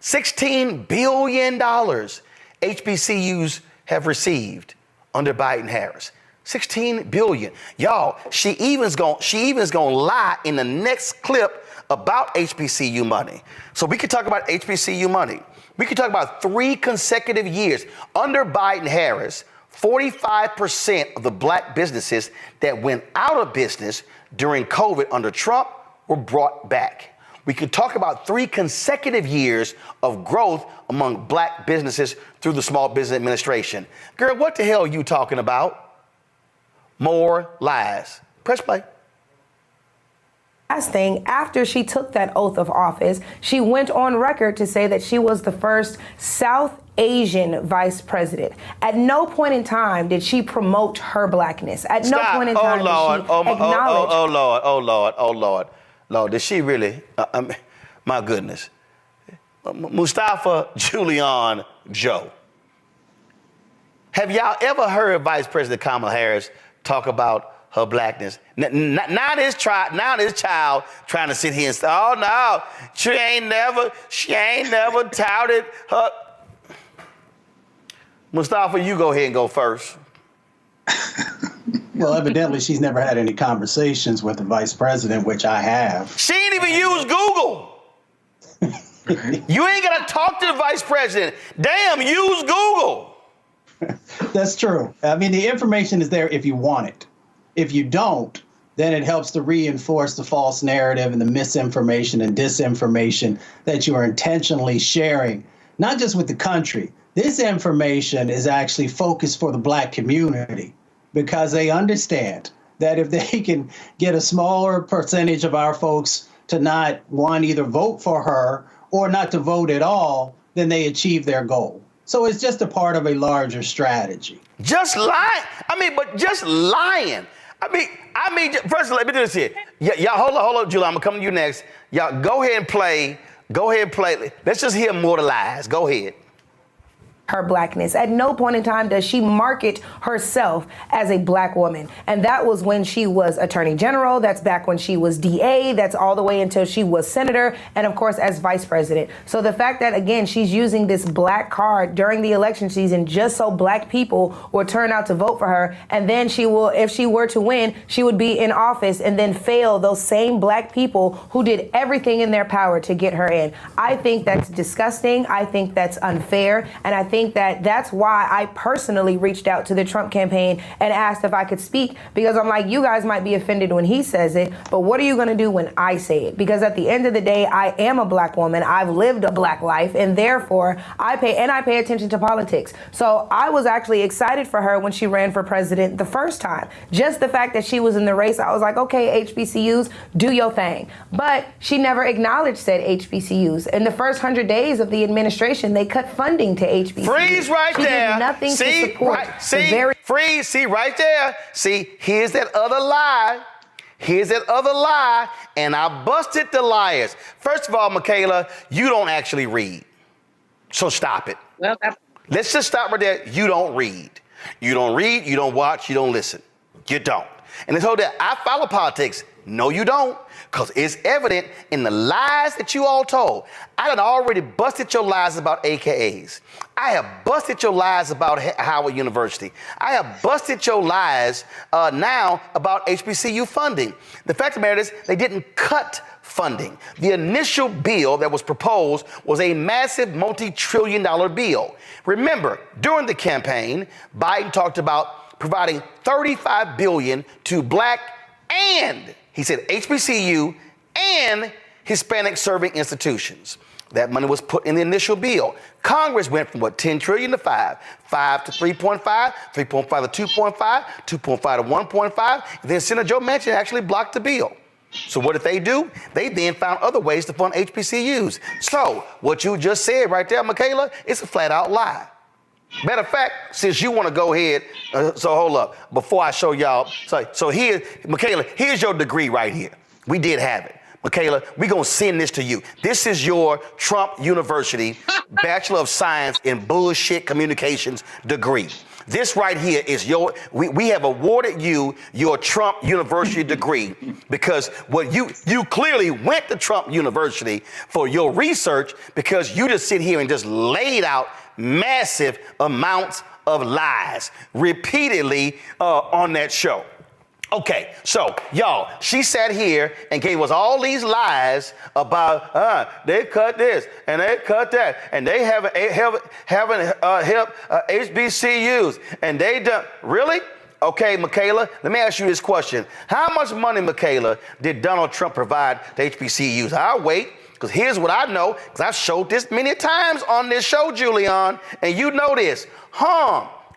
A: $16 billion HBCUs have received under Biden-Harris. $16 billion. Y'all, she even's gonna lie in the next clip about HBCU money. So we could talk about HBCU money. We could talk about 3 consecutive years. Under Biden-Harris, 45% of the Black businesses that went out of business during COVID under Trump were brought back. We could talk about 3 consecutive years of growth among Black businesses through the Small Business Administration. Girl, what the hell are you talking about? More lies. Press play.
S: Last thing, after she took that oath of office, she went on record to say that she was the first South Asian vice president. At no point in time did she promote her Blackness. At no point in time did she acknowledge.
A: Lord, did she really? My goodness. Mustafa Julian Joe. Have y'all ever heard Vice President Kamala Harris talk about her Blackness? Now this child trying to sit here and say, oh no, she ain't never touted her. Mustafa, you go ahead and go first.
C: Well, evidently, she's never had any conversations with the vice president, which I have.
A: She ain't even used Google. You ain't got to talk to the vice president. Damn, use Google.
C: That's true. I mean, the information is there if you want it. If you don't, then it helps to reinforce the false narrative and the misinformation and disinformation that you are intentionally sharing, not just with the country. This information is actually focused for the Black community because they understand that if they can get a smaller percentage of our folks to not, one, either vote for her or not to vote at all, then they achieve their goal. So it's just a part of a larger strategy.
A: Just lying. Just lying. First, let me do this here. Y'all, hold on, Julie. I'm going to come to you next. Y'all, go ahead and play. Let's just hear more of the lies. Go ahead.
S: Her blackness. At no point in time does she market herself as a Black woman. And that was when she was Attorney General. That's back when she was DA. That's all the way until she was Senator. And of course, as Vice President. So the fact that, again, she's using this Black card during the election season just so Black people will turn out to vote for her. And then she will, if she were to win, she would be in office and then fail those same Black people who did everything in their power to get her in. I think that's disgusting. I think that's unfair. And I think that's why I personally reached out to the Trump campaign and asked if I could speak, because I'm like, you guys might be offended when he says it, but what are you going to do when I say it? Because at the end of the day, I am a Black woman. I've lived a Black life, and therefore I pay attention to politics. So I was actually excited for her when she ran for president the first time. Just the fact that she was in the race, I was like, okay, HBCUs, do your thing. But she never acknowledged said HBCUs. In the first 100 days of the administration, they cut funding to HBCUs.
A: Freeze right
S: she
A: there.
S: Did nothing
A: see,
S: to support
A: right, see, freeze. See right there. See, here's that other lie. And I busted the liars. First of all, Michaela, you don't actually read. So stop it.
U: Well,
A: let's just stop right there. You don't read. You don't read, you don't watch, you don't listen. You don't. And this whole day, I follow politics. No, you don't. Because it's evident in the lies that you all told. I done already busted your lies about AKAs. I have busted your lies about Howard University. I have busted your lies now about HBCU funding. The fact of the matter is they didn't cut funding. The initial bill that was proposed was a massive multi-trillion-dollar bill. Remember, during the campaign, Biden talked about providing $35 billion to Black and, he said, HBCU and Hispanic serving institutions. That money was put in the initial bill. Congress went from 10 trillion to 5 to 3.5, 3.5 to 2.5, 2.5 to 1.5. Then Senator Joe Manchin actually blocked the bill. So what did they do? They then found other ways to fund HBCUs. So what you just said right there, Michaela, it's a flat out lie. Matter of fact, since you want to go ahead, so hold up, before I show y'all, so here, Michaela, here's your degree right here. We did have it. Michaela, we're going to send this to you. This is your Trump University Bachelor of Science in Bullshit Communications degree. This right here is we have awarded you your Trump University degree because you clearly went to Trump University for your research because you just sit here and just laid out massive amounts of lies repeatedly on that show. Okay, so y'all, she sat here and gave us all these lies about they cut this and they cut that and they haven't helped HBCUs and they done really. Okay, Michaela, let me ask you this question: how much money, Michaela, did Donald Trump provide to HBCUs? I'll wait. Because here's what I know, because I've showed this many times on this show, Julian, and you know this.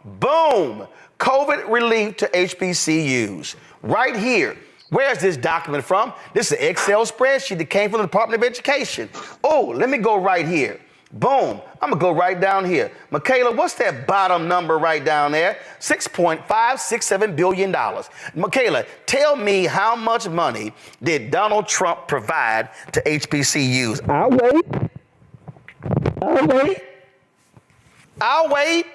A: Boom, COVID relief to HBCUs. Right here. Where's this document from? This is an Excel spreadsheet that came from the Department of Education. Oh, let me go right here. Boom, I'm gonna go right down here. Michaela, what's that bottom number right down there? $6.567 billion. Michaela, tell me how much money did Donald Trump provide to HBCUs? I'll wait.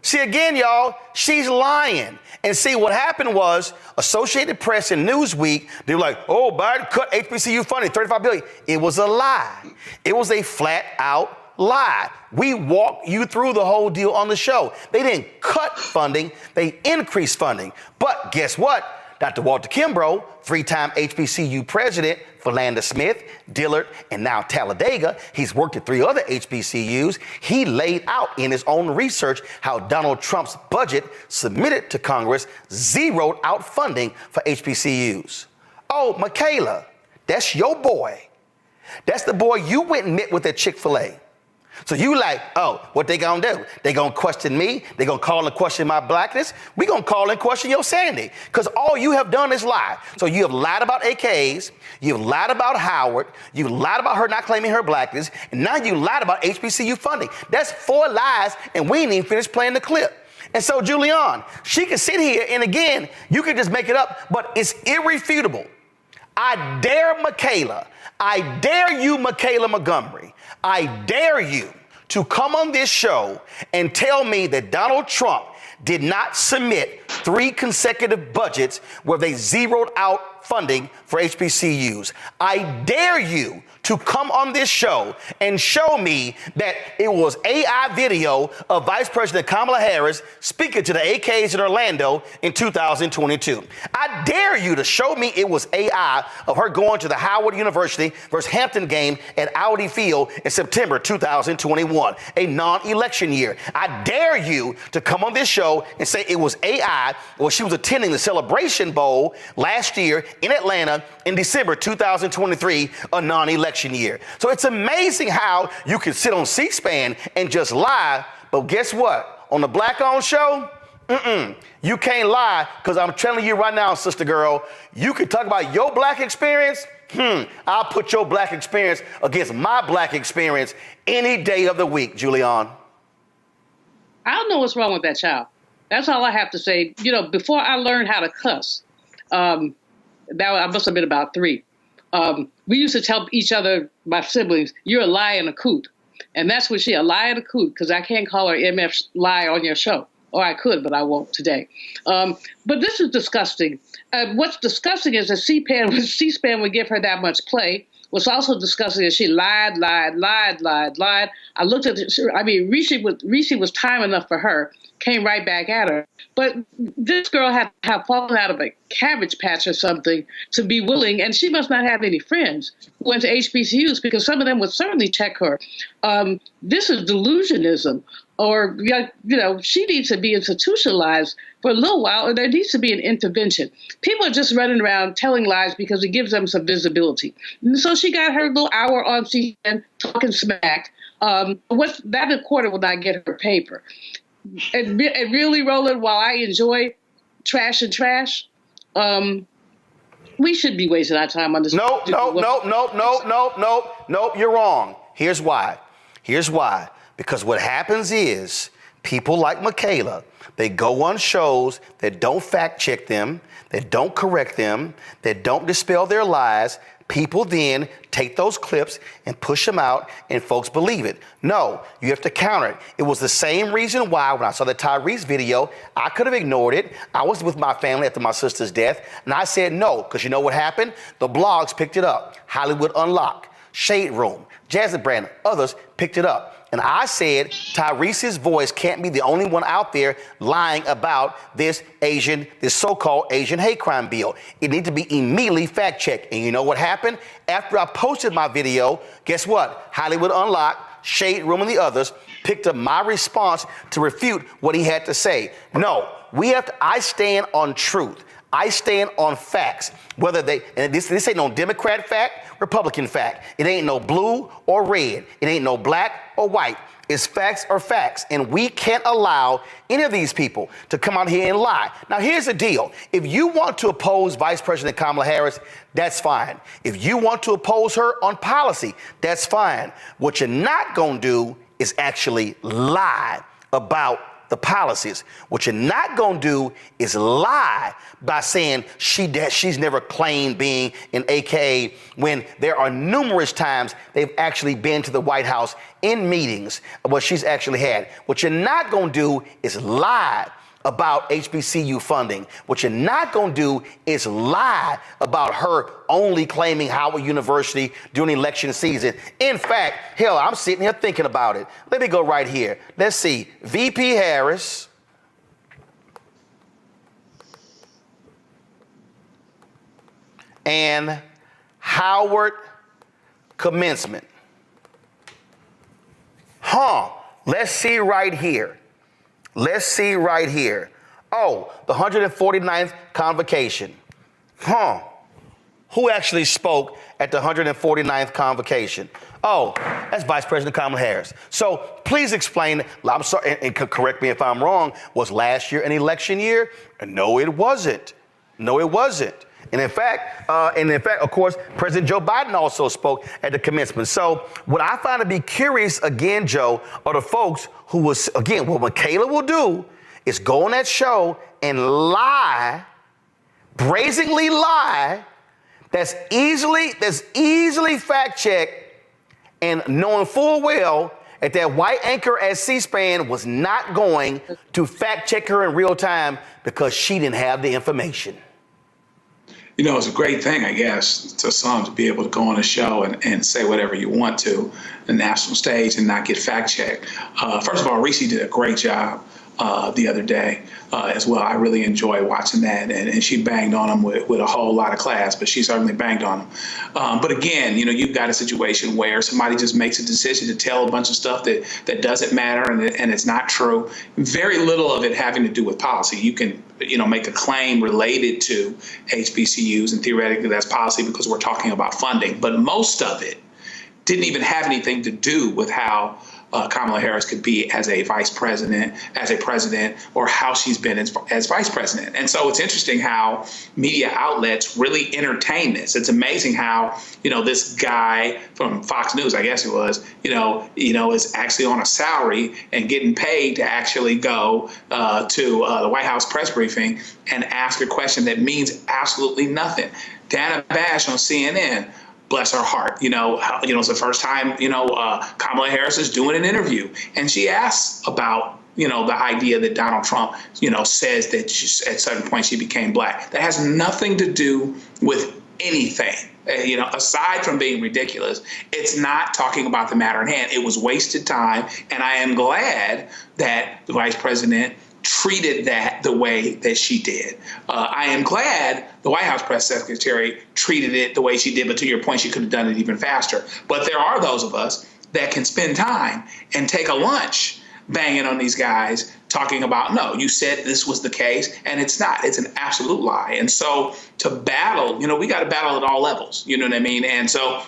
A: See, again, y'all, she's lying. And see, what happened was Associated Press and Newsweek, they were like, oh, Biden cut HBCU funding, $35 billion. It was a lie. It was a flat out lie. We walked you through the whole deal on the show. They didn't cut funding, they increased funding. But guess what? Dr. Walter Kimbrough, 3-time HBCU president, Philander Smith, Dillard, and now Talladega, he's worked at 3 other HBCUs. He laid out in his own research how Donald Trump's budget submitted to Congress zeroed out funding for HBCUs. Oh, Michaela, that's your boy. That's the boy you went and met with at Chick-fil-A. So you like, oh, what they gonna do? They gonna question me? They gonna call and question my blackness? We gonna call and question your sanity, because all you have done is lie. So you have lied about AKs, you've lied about Howard, you lied about her not claiming her blackness, and now you lied about HBCU funding. That's 4 lies, and we ain't even finished playing the clip. And so Julianne, she can sit here, and again, you can just make it up, but it's irrefutable. I dare Michaela, I dare you, Michaela Montgomery, I dare you to come on this show and tell me that Donald Trump did not submit 3 consecutive budgets where they zeroed out funding for HBCUs. I dare you to come on this show and show me that it was AI video of Vice President Kamala Harris speaking to the AKs in Orlando in 2022. I dare you to show me it was AI of her going to the Howard University versus Hampton game at Audi Field in September 2021, a non-election year. I dare you to come on this show and say it was AI or she was attending the Celebration Bowl last year in Atlanta in December 2023, a non-election year. So it's amazing how you can sit on C-SPAN and just lie, but guess what? On the Black On Show, you can't lie, because I'm telling you right now, sister girl, you can talk about your black experience. I'll put your black experience against my black experience any day of the week, Julianne.
E: I don't know what's wrong with that child. That's all I have to say. You know, before I learned how to cuss, that I must have been about 3. We used to tell each other, my siblings, you're a lie and a coot. And that's what a lie and a coot, because I can't call her MF lie on your show. Or I could, but I won't today. But this is disgusting. What's disgusting is that C-SPAN would give her that much play. What's also disgusting is she lied. I looked at it. I mean, Reese was time enough for her, came right back at her. But this girl had to have fallen out of a cabbage patch or something to be willing, and she must not have any friends who went to HBCUs, because some of them would certainly check her. This is delusionism. Or, you know, she needs to be institutionalized for a little while, or there needs to be an intervention. People are just running around telling lies because it gives them some visibility. And so she got her little hour on CNN talking smack. That reporter will not get her paper. And really, Roland, while I enjoy trash, we should be wasting our time on this.
A: No, you're wrong. Here's why. Because what happens is people like Michaela, they go on shows that don't fact check them, that don't correct them, that don't dispel their lies. People then take those clips and push them out, and folks believe it. No, you have to counter it. It was the same reason why when I saw the Tyrese video, I could have ignored it. I was with my family after my sister's death, and I said no, because you know what happened? The blogs picked it up. Hollywood Unlocked, Shade Room, Jasmine Brand, others picked it up. And I said, Tyrese's voice can't be the only one out there lying about this so-called Asian hate crime bill. It needs to be immediately fact-checked. And you know what happened? After I posted my video, guess what? Hollywood Unlocked, Shade Room, and the others picked up my response to refute what he had to say. No, I stand on truth. I stand on facts, whether and this ain't no Democrat fact, Republican fact. It ain't no blue or red. It ain't no black or white. It's facts or facts. And we can't allow any of these people to come out here and lie. Now, here's the deal. If you want to oppose Vice President Kamala Harris, that's fine. If you want to oppose her on policy, that's fine. What you're not going to do is actually lie about the policies. What you're not going to do is lie by saying she's never claimed being an AKA, when there are numerous times they've actually been to the White House in meetings of what she's actually had. What you're not going to do is lie about HBCU funding. What you're not going to do is lie about her only claiming Howard University during election season. In fact, hell, I'm sitting here thinking about it. Let me go right here. Let's see. VP Harris. And Howard commencement. Let's see right here. Let's see right here. Oh, the 149th convocation. Who actually spoke at the 149th convocation? Oh, that's Vice President Kamala Harris. So please explain, I'm sorry, and correct me if I'm wrong, was last year an election year? No, it wasn't. No, it wasn't. And in fact, of course, President Joe Biden also spoke at the commencement. So what I find to be curious, again, Joe, are the folks who was, again, what Michaela will do is go on that show and lie, brazenly lie, that's easily fact-checked, and knowing full well that white anchor at C-SPAN was not going to fact-check her in real time because she didn't have the information.
G: You know, it's a great thing, I guess, to some to be able to go on a show and say whatever you want to the national stage and not get fact-checked. First of all, Reese did a great job the other day as well. I really enjoy watching that, and she banged on him with a whole lot of class, but she certainly banged on him. But again, you know, you've got a situation where somebody just makes a decision to tell a bunch of stuff that doesn't matter and it's not true. Very little of it having to do with policy. You can, you know, make a claim related to HBCUs, and theoretically that's policy because we're talking about funding. But most of it didn't even have anything to do with how Kamala Harris could be as a vice president, as a president, or how she's been as vice president. And so it's interesting how media outlets really entertain this. It's amazing how, you know, this guy from Fox News, I guess it was, you know, is actually on a salary and getting paid to actually go to the White House press briefing and ask a question that means absolutely nothing. Dana Bash on CNN, bless her heart, it's the first time, Kamala Harris is doing an interview, and she asks about, the idea that Donald Trump, says that at certain point she became black. That has nothing to do with anything. Aside from being ridiculous, it's not talking about the matter at hand. It was wasted time, and I am glad that the vice president treated that the way that she did. I am glad the White House press secretary treated it the way she did, but to your point, she could have done it even faster. But there are those of us that can spend time and take a lunch banging on these guys talking about, no, you said this was the case, and it's not. It's an absolute lie. And so to battle, we got to battle at all levels, you know what I mean? And so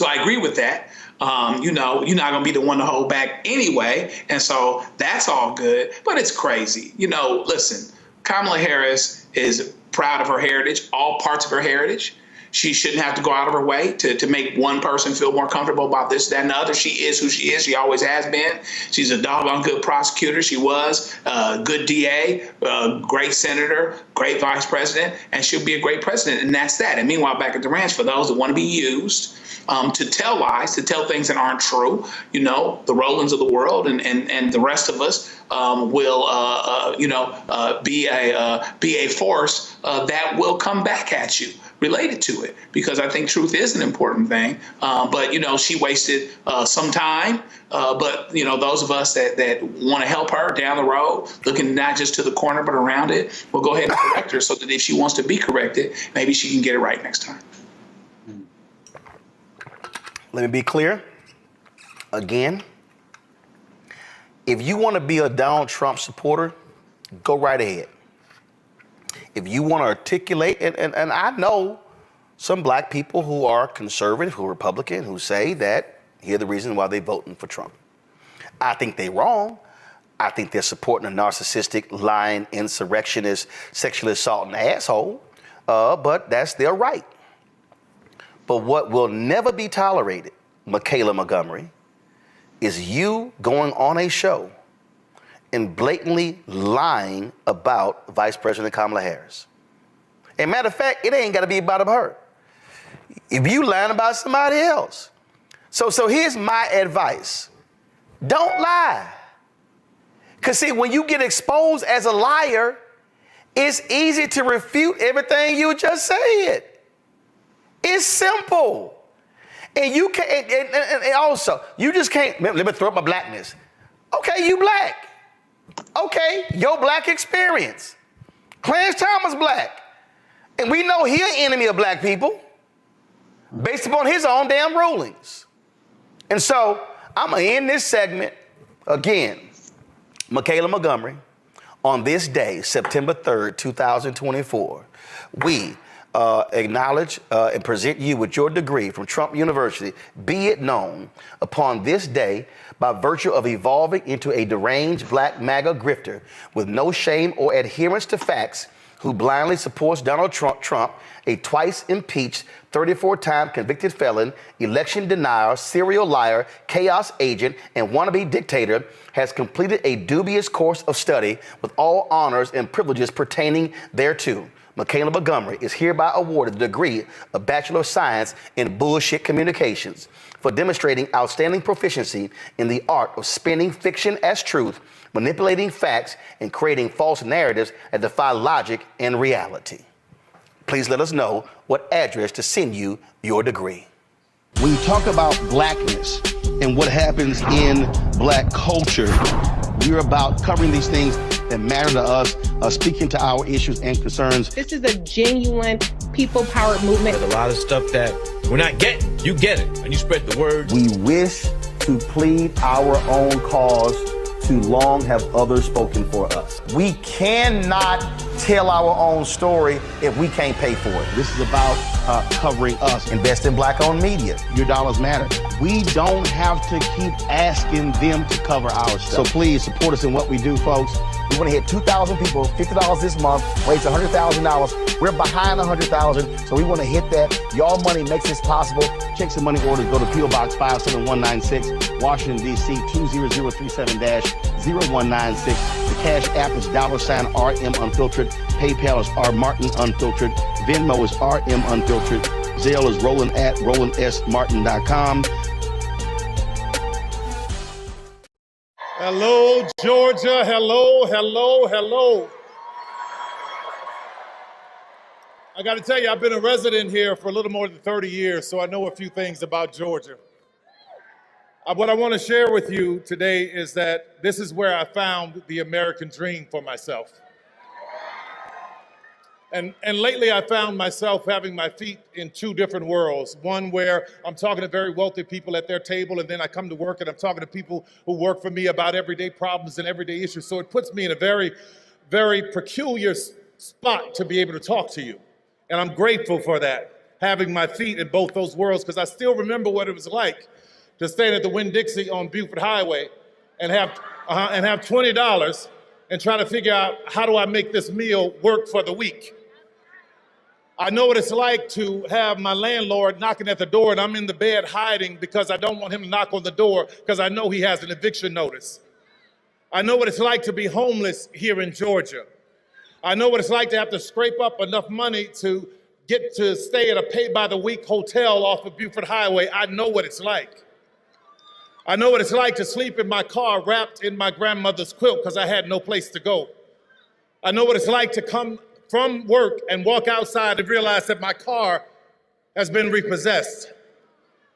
G: I agree with that. You're not going to be the one to hold back anyway. And so that's all good, but it's crazy. Listen, Kamala Harris is proud of her heritage, all parts of her heritage. She shouldn't have to go out of her way to make one person feel more comfortable about this, that, and the other. She is who she is. She always has been. She's a doggone good prosecutor. She was a good DA, great senator, great vice president, and she'll be a great president. And that's that. And meanwhile, back at the ranch, for those that want to be used to tell lies, to tell things that aren't true, the Rolands of the world and the rest of us will, be a force that will come back at you related to it, because I think truth is an important thing. But, she wasted some time. But, those of us that want to help her down the road, looking not just to the corner, but around it, we'll go ahead and correct her so that if she wants to be corrected, maybe she can get it right next time.
A: Let me be clear. Again, if you want to be a Donald Trump supporter, go right ahead. If you want to articulate, and I know some black people who are conservative, who are Republican, who say that here's the reason why they're voting for Trump. I think they're wrong. I think they're supporting a narcissistic, lying, insurrectionist, sexually assaulting asshole, but that's their right. But what will never be tolerated, Michaela Montgomery, is you going on a show and blatantly lying about Vice President Kamala Harris. And matter of fact, it ain't got to be about her. If you lying about somebody else. So here's my advice. Don't lie. Because see, when you get exposed as a liar, it's easy to refute everything you just said. It's simple. And you can't, and also, you just can't, let me throw up my blackness. Okay, you black. Okay, your black experience. Clarence Thomas black. And we know he's an enemy of black people based upon his own damn rulings. And so I'm going to end this segment again. Michaela Montgomery, on this day, September 3rd, 2024, we acknowledge and present you with your degree from Trump University, be it known, upon this day, by virtue of evolving into a deranged Black MAGA grifter with no shame or adherence to facts, who blindly supports Donald Trump, a twice impeached, 34-time convicted felon, election denier, serial liar, chaos agent, and wannabe dictator, has completed a dubious course of study with all honors and privileges pertaining thereto. Michaela Montgomery is hereby awarded the degree of Bachelor of Science in Bullshit Communications for demonstrating outstanding proficiency in the art of spinning fiction as truth, manipulating facts, and creating false narratives that defy logic and reality. Please let us know what address to send you your degree. When you talk about blackness and what happens in black culture, we're about covering these things that matter to us, speaking to our issues and concerns.
H: This is a genuine people-powered movement.
V: There's a lot of stuff that we're not getting. You get it, and you spread the word.
A: We wish to plead our own cause. Too long have others spoken for us. We cannot tell our own story if we can't pay for it. This is about covering us. Invest in Black-owned media. Your dollars matter. We don't have to keep asking them to cover our stuff. So please support us in what we do, folks. We want to hit 2,000 people, $50 this month, raise $100,000. We're behind 100,000, so we want to hit that. Y'all money makes this possible. Check some money orders. Go to P.O. Box 57196, Washington, D.C. 20037-0196. The Cash App is $RM Unfiltered. PayPal is R Martin Unfiltered. Venmo is RM Unfiltered. Zelle is Roland at RolandSMartin.com.
W: Hello, Georgia. Hello, hello, hello. I got to tell you, I've been a resident here for a little more than 30 years, so I know a few things about Georgia. What I want to share with you today is that this is where I found the American dream for myself. And lately I found myself having my feet in two different worlds. One where I'm talking to very wealthy people at their table, and then I come to work and I'm talking to people who work for me about everyday problems and everyday issues. So it puts me in a very, very peculiar spot to be able to talk to you. And I'm grateful for that, having my feet in both those worlds, because I still remember what it was like to stand at the Winn-Dixie on Beaufort Highway and have $20 and try to figure out, how do I make this meal work for the week? I know what it's like to have my landlord knocking at the door and I'm in the bed hiding because I don't want him to knock on the door because I know he has an eviction notice. I know what it's like to be homeless here in Georgia. I know what it's like to have to scrape up enough money to get to stay at a pay-by-the-week hotel off of Beaufort Highway. I know what it's like. I know what it's like to sleep in my car wrapped in my grandmother's quilt because I had no place to go. I know what it's like to come from work and walk outside and realize that my car has been repossessed.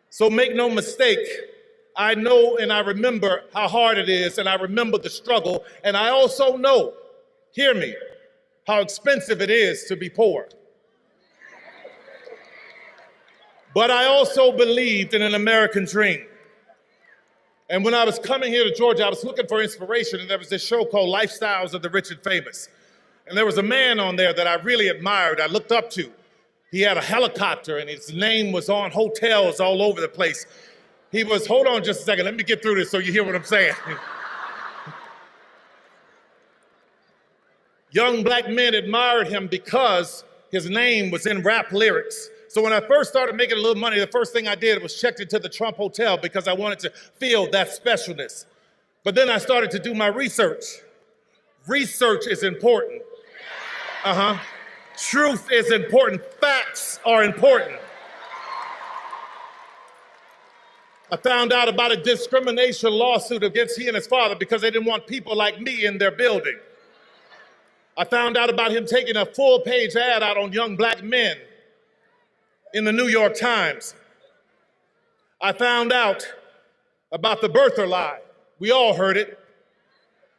W: So make no mistake, I know and I remember how hard it is, and I remember the struggle, and I also know, hear me, how expensive it is to be poor. But I also believed in an American dream. And when I was coming here to Georgia, I was looking for inspiration, and there was this show called Lifestyles of the Rich and Famous. And there was a man on there that I really admired, I looked up to. He had a helicopter and his name was on hotels all over the place. He was, hold on just a second, let me get through this so you hear what I'm saying. Young black men admired him because his name was in rap lyrics. So when I first started making a little money, the first thing I did was checked into the Trump Hotel because I wanted to feel that specialness. But then I started to do my research. Research is important. Truth is important. Facts are important. I found out about a discrimination lawsuit against he and his father because they didn't want people like me in their building. I found out about him taking a full-page ad out on young black men in the New York Times. I found out about the birther lie. We all heard it,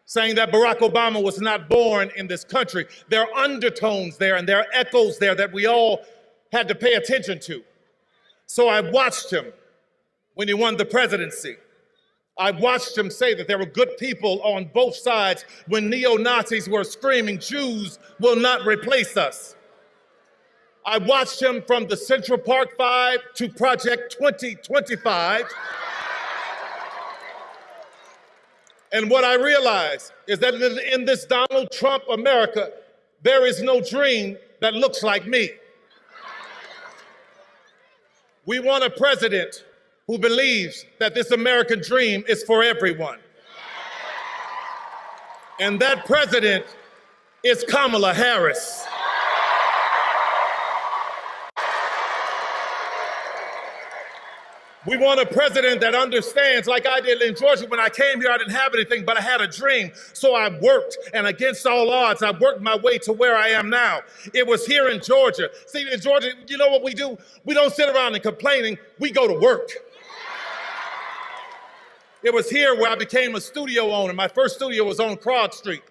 W: saying that Barack Obama was not born in this country. There are undertones there and there are echoes there that we all had to pay attention to. So I watched him when he won the presidency. I watched him say that there were good people on both sides when neo-Nazis were screaming, "Jews will not replace us." I watched him from the Central Park 5 to Project 2025. And what I realized is that in this Donald Trump America, there is no dream that looks like me. We want a president who believes that this American dream is for everyone. And that president is Kamala Harris. We want a president that understands, like I did in Georgia. When I came here, I didn't have anything, but I had a dream. So I worked, and against all odds, I worked my way to where I am now. It was here in Georgia. See, in Georgia, you know what we do? We don't sit around and complaining. We go to work. It was here where I became a studio owner. My first studio was on Krog Street.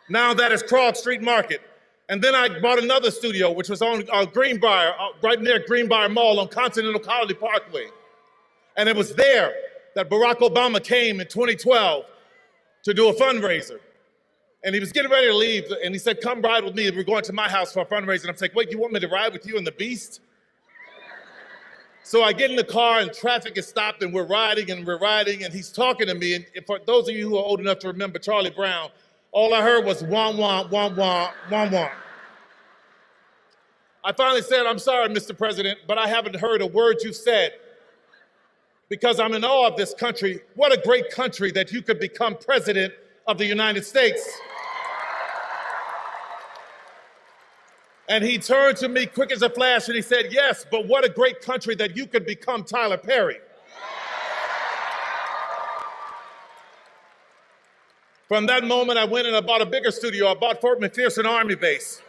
W: Now that is Krog Street Market. And then I bought another studio, which was on Greenbrier, right near Greenbrier Mall on Continental Colony Parkway. And it was there that Barack Obama came in 2012 to do a fundraiser. And he was getting ready to leave, and he said, "Come ride with me. We're going to my house for a fundraiser." And I'm like, "Wait, you want me to ride with you and the Beast?" So I get in the car, and traffic is stopped, and we're riding, and he's talking to me. And for those of you who are old enough to remember Charlie Brown, all I heard was wah, wah, wah, wah, wah, wah. I finally said, "I'm sorry, Mr. President, but I haven't heard a word you said, because I'm in awe of this country. What a great country that you could become president of the United States." And he turned to me quick as a flash and he said, "Yes, but what a great country that you could become Tyler Perry." From that moment, I went and I bought a bigger studio. I bought Fort McPherson Army Base.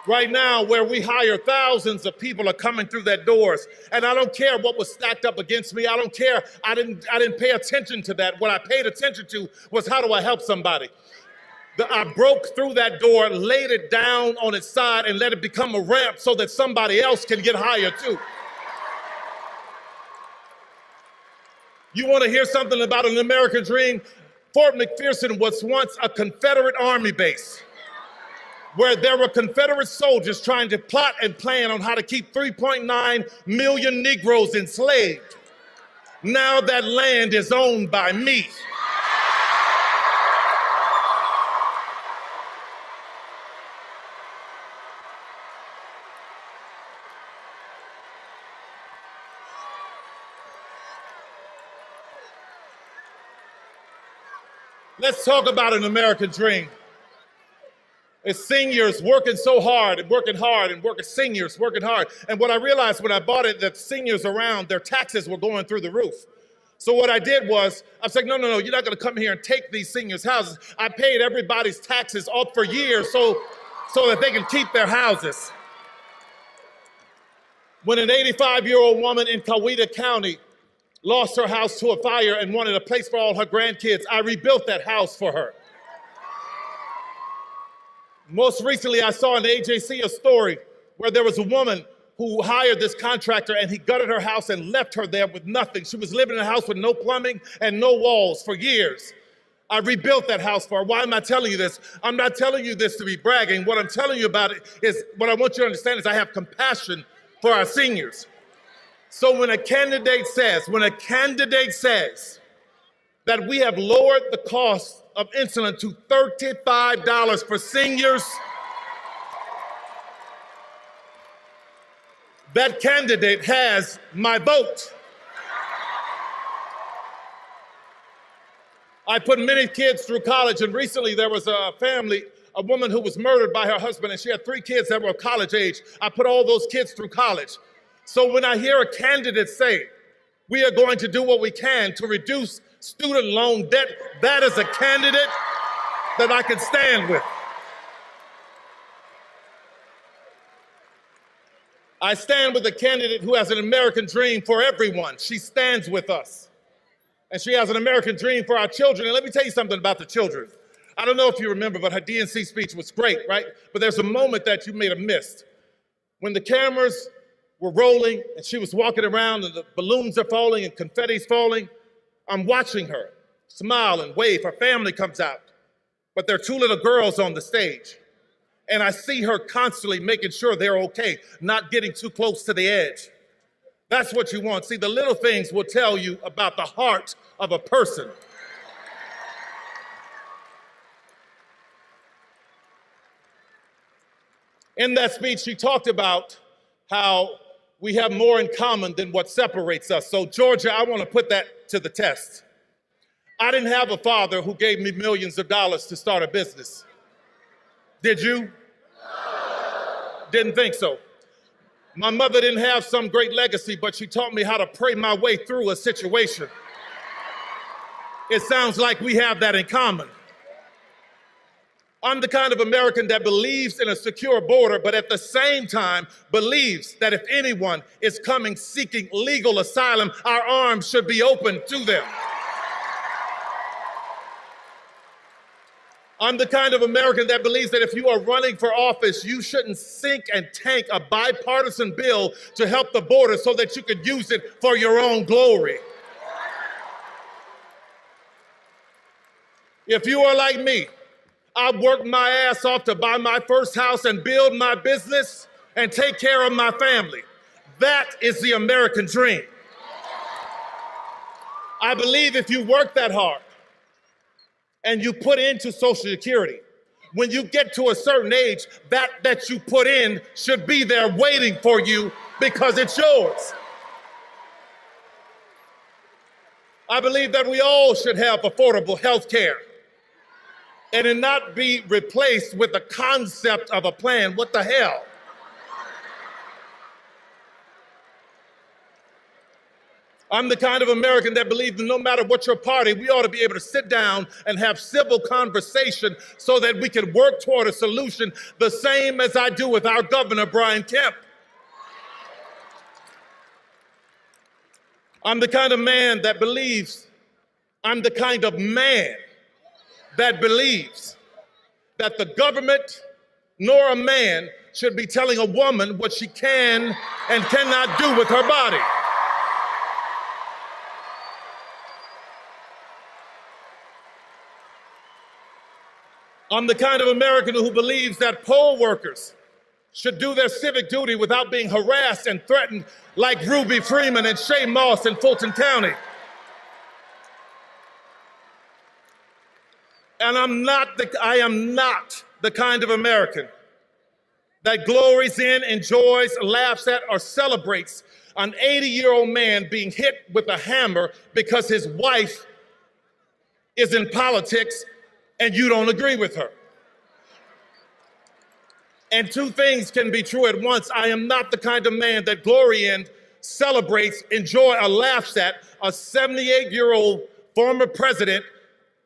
W: Right now, where we hire thousands of people are coming through that doors. And I don't care what was stacked up against me. I don't care. I didn't pay attention to that. What I paid attention to was, how do I help somebody? I broke through that door, laid it down on its side, and let it become a ramp so that somebody else can get higher too. You want to hear something about an American dream? Fort McPherson was once a Confederate Army base, where there were Confederate soldiers trying to plot and plan on how to keep 3.9 million Negroes enslaved. Now that land is owned by me. Let's talk about an American dream. It's seniors working so hard and working hard and seniors working hard. And what I realized when I bought it, that seniors around, their taxes were going through the roof. So what I did was, I was like, no, you're not gonna come here and take these seniors' houses. I paid everybody's taxes off for years so that they can keep their houses. When an 85-year-old woman in Coweta County lost her house to a fire and wanted a place for all her grandkids, I rebuilt that house for her. Most recently, I saw in the AJC a story where there was a woman who hired this contractor and he gutted her house and left her there with nothing. She was living in a house with no plumbing and no walls for years. I rebuilt that house for her. Why am I telling you this? I'm not telling you this to be bragging. What I'm telling you about it is, what I want you to understand is I have compassion for our seniors. So when a candidate says that we have lowered the cost of insulin to $35 for seniors, that candidate has my vote. I put many kids through college, and recently there was a woman who was murdered by her husband, and she had 3 kids that were of college age. I put all those kids through college. So when I hear a candidate say, we are going to do what we can to reduce student loan debt, that is a candidate that I can stand with. I stand with a candidate who has an American dream for everyone. She stands with us. And she has an American dream for our children. And let me tell you something about the children. I don't know if you remember, but her DNC speech was great, right? But there's a moment that you may have missed. When the cameras were rolling and she was walking around and the balloons are falling and confetti's falling, I'm watching her smile and wave. Her family comes out, but there are two little girls on the stage. And I see her constantly making sure they're okay, not getting too close to the edge. That's what you want. See, the little things will tell you about the heart of a person. In that speech, she talked about how we have more in common than what separates us. So, Georgia, I want to put that to the test. I didn't have a father who gave me millions of dollars to start a business. Did you? No. Didn't think so. My mother didn't have some great legacy, but she taught me how to pray my way through a situation. It sounds like we have that in common. I'm the kind of American that believes in a secure border, but at the same time believes that if anyone is coming seeking legal asylum, our arms should be open to them. I'm the kind of American that believes that if you are running for office, you shouldn't sink and tank a bipartisan bill to help the border so that you could use it for your own glory. If you are like me, I worked my ass off to buy my first house and build my business and take care of my family. That is the American dream. I believe if you work that hard and you put into Social Security, when you get to a certain age, that you put in should be there waiting for you because it's yours. I believe that we all should have affordable health care and it not be replaced with the concept of a plan. What the hell? I'm the kind of American that believes that no matter what your party, we ought to be able to sit down and have civil conversation so that we can work toward a solution, the same as I do with our governor, Brian Kemp. I'm the kind of man that believes, I'm the kind of man that believes that the government nor a man should be telling a woman what she can and cannot do with her body. I'm the kind of American who believes that poll workers should do their civic duty without being harassed and threatened like Ruby Freeman and Shay Moss in Fulton County. And I am not the kind of American that glories in, enjoys, laughs at, or celebrates an 80-year-old man being hit with a hammer because his wife is in politics and you don't agree with her. And two things can be true at once. I am not the kind of man that glory in, celebrates, enjoy, or laughs at a 78-year-old former president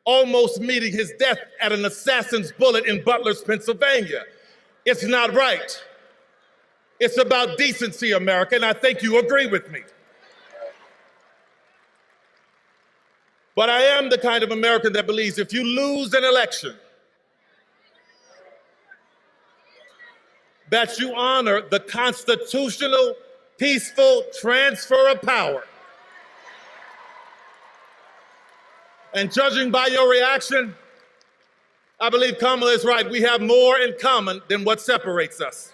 W: almost meeting his death at an assassin's bullet in Butler's, Pennsylvania. It's not right. It's about decency, America, and I think you agree with me. But I am the kind of American that believes if you lose an election, that you honor the constitutional, peaceful transfer of power. And judging by your reaction, I believe Kamala is right. We have more in common than what separates us.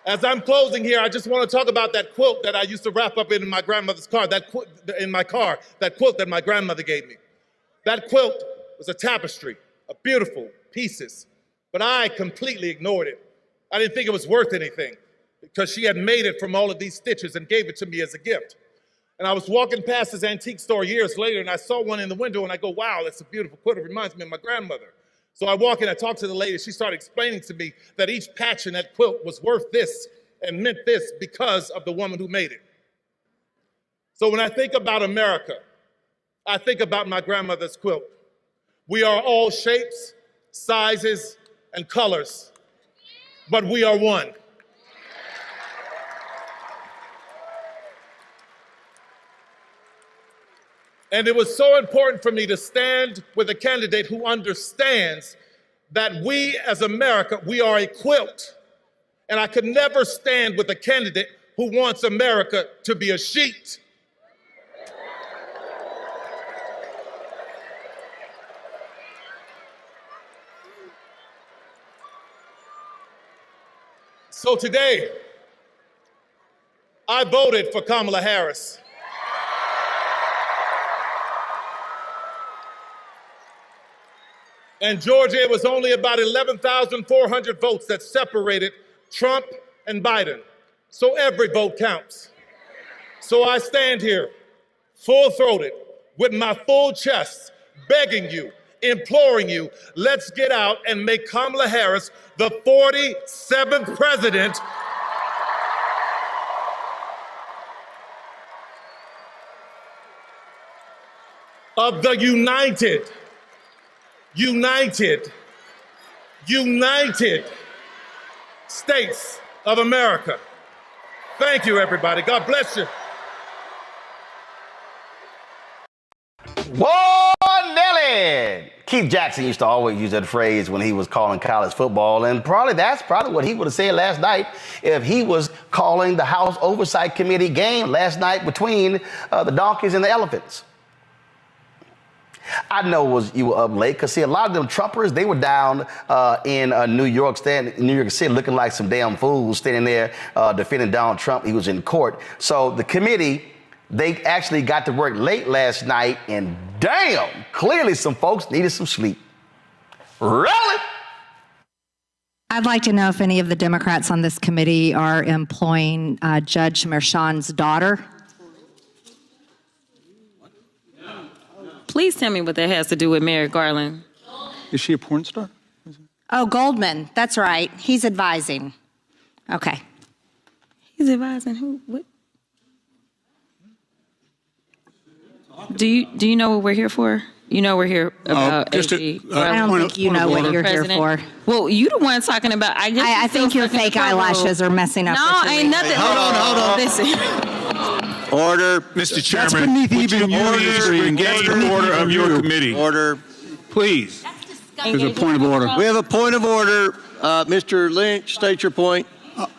W: As I'm closing here, I just want to talk about that quilt that I used to wrap up in my grandmother's car, that quilt that my grandmother gave me. That quilt was a tapestry of beautiful pieces, but I completely ignored it. I didn't think it was worth anything because she had made it from all of these stitches and gave it to me as a gift. And I was walking past this antique store years later and I saw one in the window and I go, wow, that's a beautiful quilt. It reminds me of my grandmother. So I walk in, I talk to the lady. She started explaining to me that each patch in that quilt was worth this and meant this because of the woman who made it. So when I think about America, I think about my grandmother's quilt. We are all shapes, sizes, and colors, but we are one. And it was so important for me to stand with a candidate who understands that we as America, we are a quilt. And I could never stand with a candidate who wants America to be a sheet. So today, I voted for Kamala Harris. And Georgia, it was only about 11,400 votes that separated Trump and Biden. So every vote counts. So I stand here, full-throated, with my full chest, begging you, imploring you, let's get out and make Kamala Harris the 47th president of the United States of America. Thank you, everybody. God bless you.
A: Whoa, Nelly! Keith Jackson used to always use that phrase when he was calling college football, and that's probably what he would have said last night if he was calling the House Oversight Committee game last night between the donkeys and the elephants. I know you were up late because, see, a lot of them Trumpers, they were down in New York City looking like some damn fools standing there defending Donald Trump. He was in court. So the committee, they actually got to work late last night, and damn, clearly some folks needed some sleep. Really?
D: I'd like to know if any of the Democrats on this committee are employing Judge Merchan's daughter.
I: Please tell me what that has to do with Merrick Garland.
J: Is she a porn star?
D: Oh, Goldman. That's right. He's advising. Okay.
I: He's advising who? What? Do you know what we're here for? You know we're here about AG.
D: I don't think you know what you're here for.
I: Well, you the one talking about.
D: I think your fake eyelashes are messing up.
I: No, ain't nothing.
J: Hold on.
I: Listen.
X: Order. Mr. Chairman, would you engage the order of your committee? Order. Please.
J: There's a point of order.
X: We have a point of order. Mr. Lynch, state your point.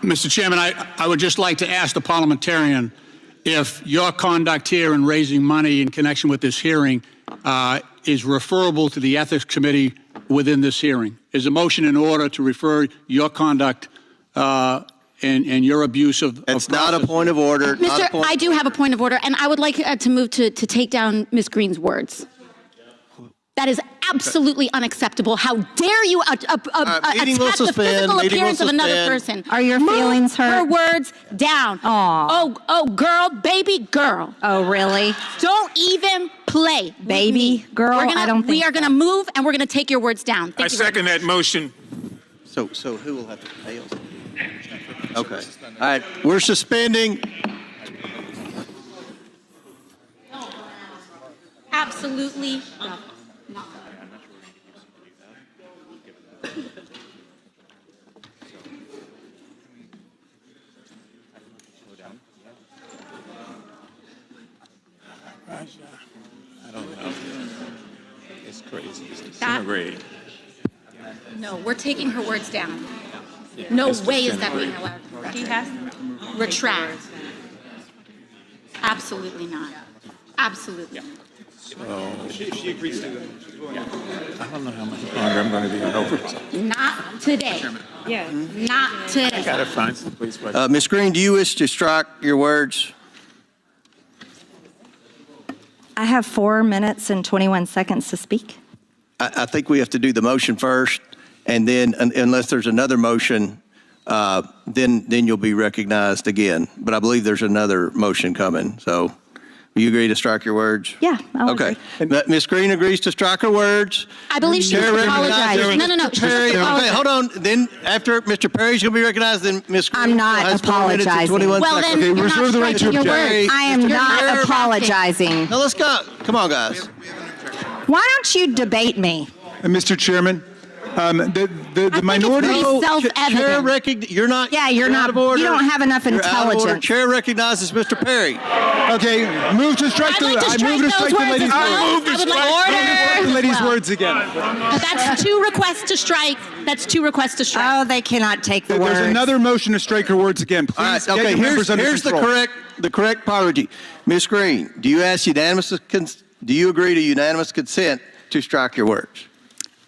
Y: Mr. Chairman, I would just like to ask the parliamentarian if your conduct here in raising money in connection with this hearing is referable to the Ethics Committee within this hearing. Is a motion in order to refer your conduct and your abuse of
X: It's not a point of order.
Z: Mr. I do have a point of order, and I would like to move to take down Ms. Green's words. That is absolutely unacceptable. How dare you attack the physical appearance of another person?
D: Are your feelings hurt?
Z: Her words down.
D: Aww.
Z: Oh, girl, baby girl.
D: Oh, really?
Z: Don't even play.
D: Baby girl? I don't think
Z: we are going to move, and we're going to take your words down.
X: I second that motion. So who will have to pay us? Okay. All right. We're suspending.
Z: Absolutely not.
X: I don't know. It's crazy. It's disintegrating.
Z: No, we're taking her words down. No way is that being allowed. He has retract. Absolutely not. Absolutely.
X: So she agrees to it. I don't know how much longer I'm going to be on oversight.
Z: Not today. Yeah. Not today.
X: I got to find some place. Ms. Green, do you wish to strike your words?
D: I have 4 minutes and 21 seconds to speak.
X: I think we have to do the motion first, and then unless there's another motion, then you'll be recognized again. But I believe there's another motion coming. So
F: Do you agree to strike your words?
Z: Yeah.
F: Okay. Ms. Green agrees to strike her words.
Z: I believe she
F: Chair
Z: apologized.
F: recognizes
Z: No.
F: Mr. Perry. Okay, hold on. Then after Mr. Perry's going to be recognized, then Ms. Green
Z: I'm not
F: has 4 minutes and
Z: apologizing.
F: 21
Z: Well,
F: seconds.
Z: then you're not striking your words. I am not apologizing.
F: Now let's go. Come on, guys.
D: Why don't you debate me?
J: Mr. Chairman, the minority.
Z: Self-evident.
F: You're not.
D: Yeah, you're not.
F: out of order.
D: You don't have enough
F: You're out of order.
D: intelligence.
F: Chair recognizes Mr. Perry.
J: Okay, move to strike the. I move to strike the lady's words. The lady's words again.
Z: That's 2 requests to strike. That's 2 requests to strike.
D: Oh, they cannot take the words.
J: There's another motion to strike her words again. Please
F: All right,
J: get
F: okay,
J: your members under
F: here's
J: control.
F: the correct apology. Ms. Green, do you agree to unanimous consent to strike your words?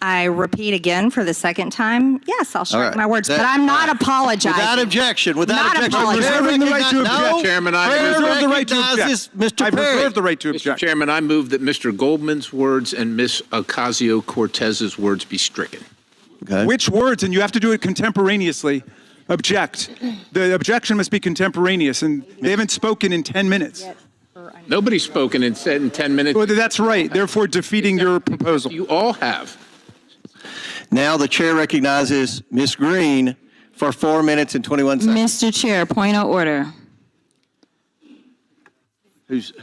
D: I repeat again for the second time. Yes, I'll strike my words, but I'm not apologizing.
F: Without objection.
D: Not apologizing.
J: Reserving the right to object.
X: Chairman, I
J: reserve the right to
F: recognizes
J: object.
F: Mr.
J: I
F: Perry.
J: reserve the right to
X: Mr.
J: object.
X: Chairman, I move that Mr. Goldman's words and Ms. Ocasio-Cortez's words be stricken.
F: Okay.
J: Which words? And you have to do it contemporaneously. Object. The objection must be contemporaneous, and they haven't spoken in 10 minutes.
X: Nobody's spoken and said in 10 minutes.
J: Well, that's right. Therefore, defeating your proposal.
X: You all have.
F: Now the chair recognizes Ms. Green for 4 minutes and 21 seconds.
I: Mr. Chair, point of order.
F: Who's?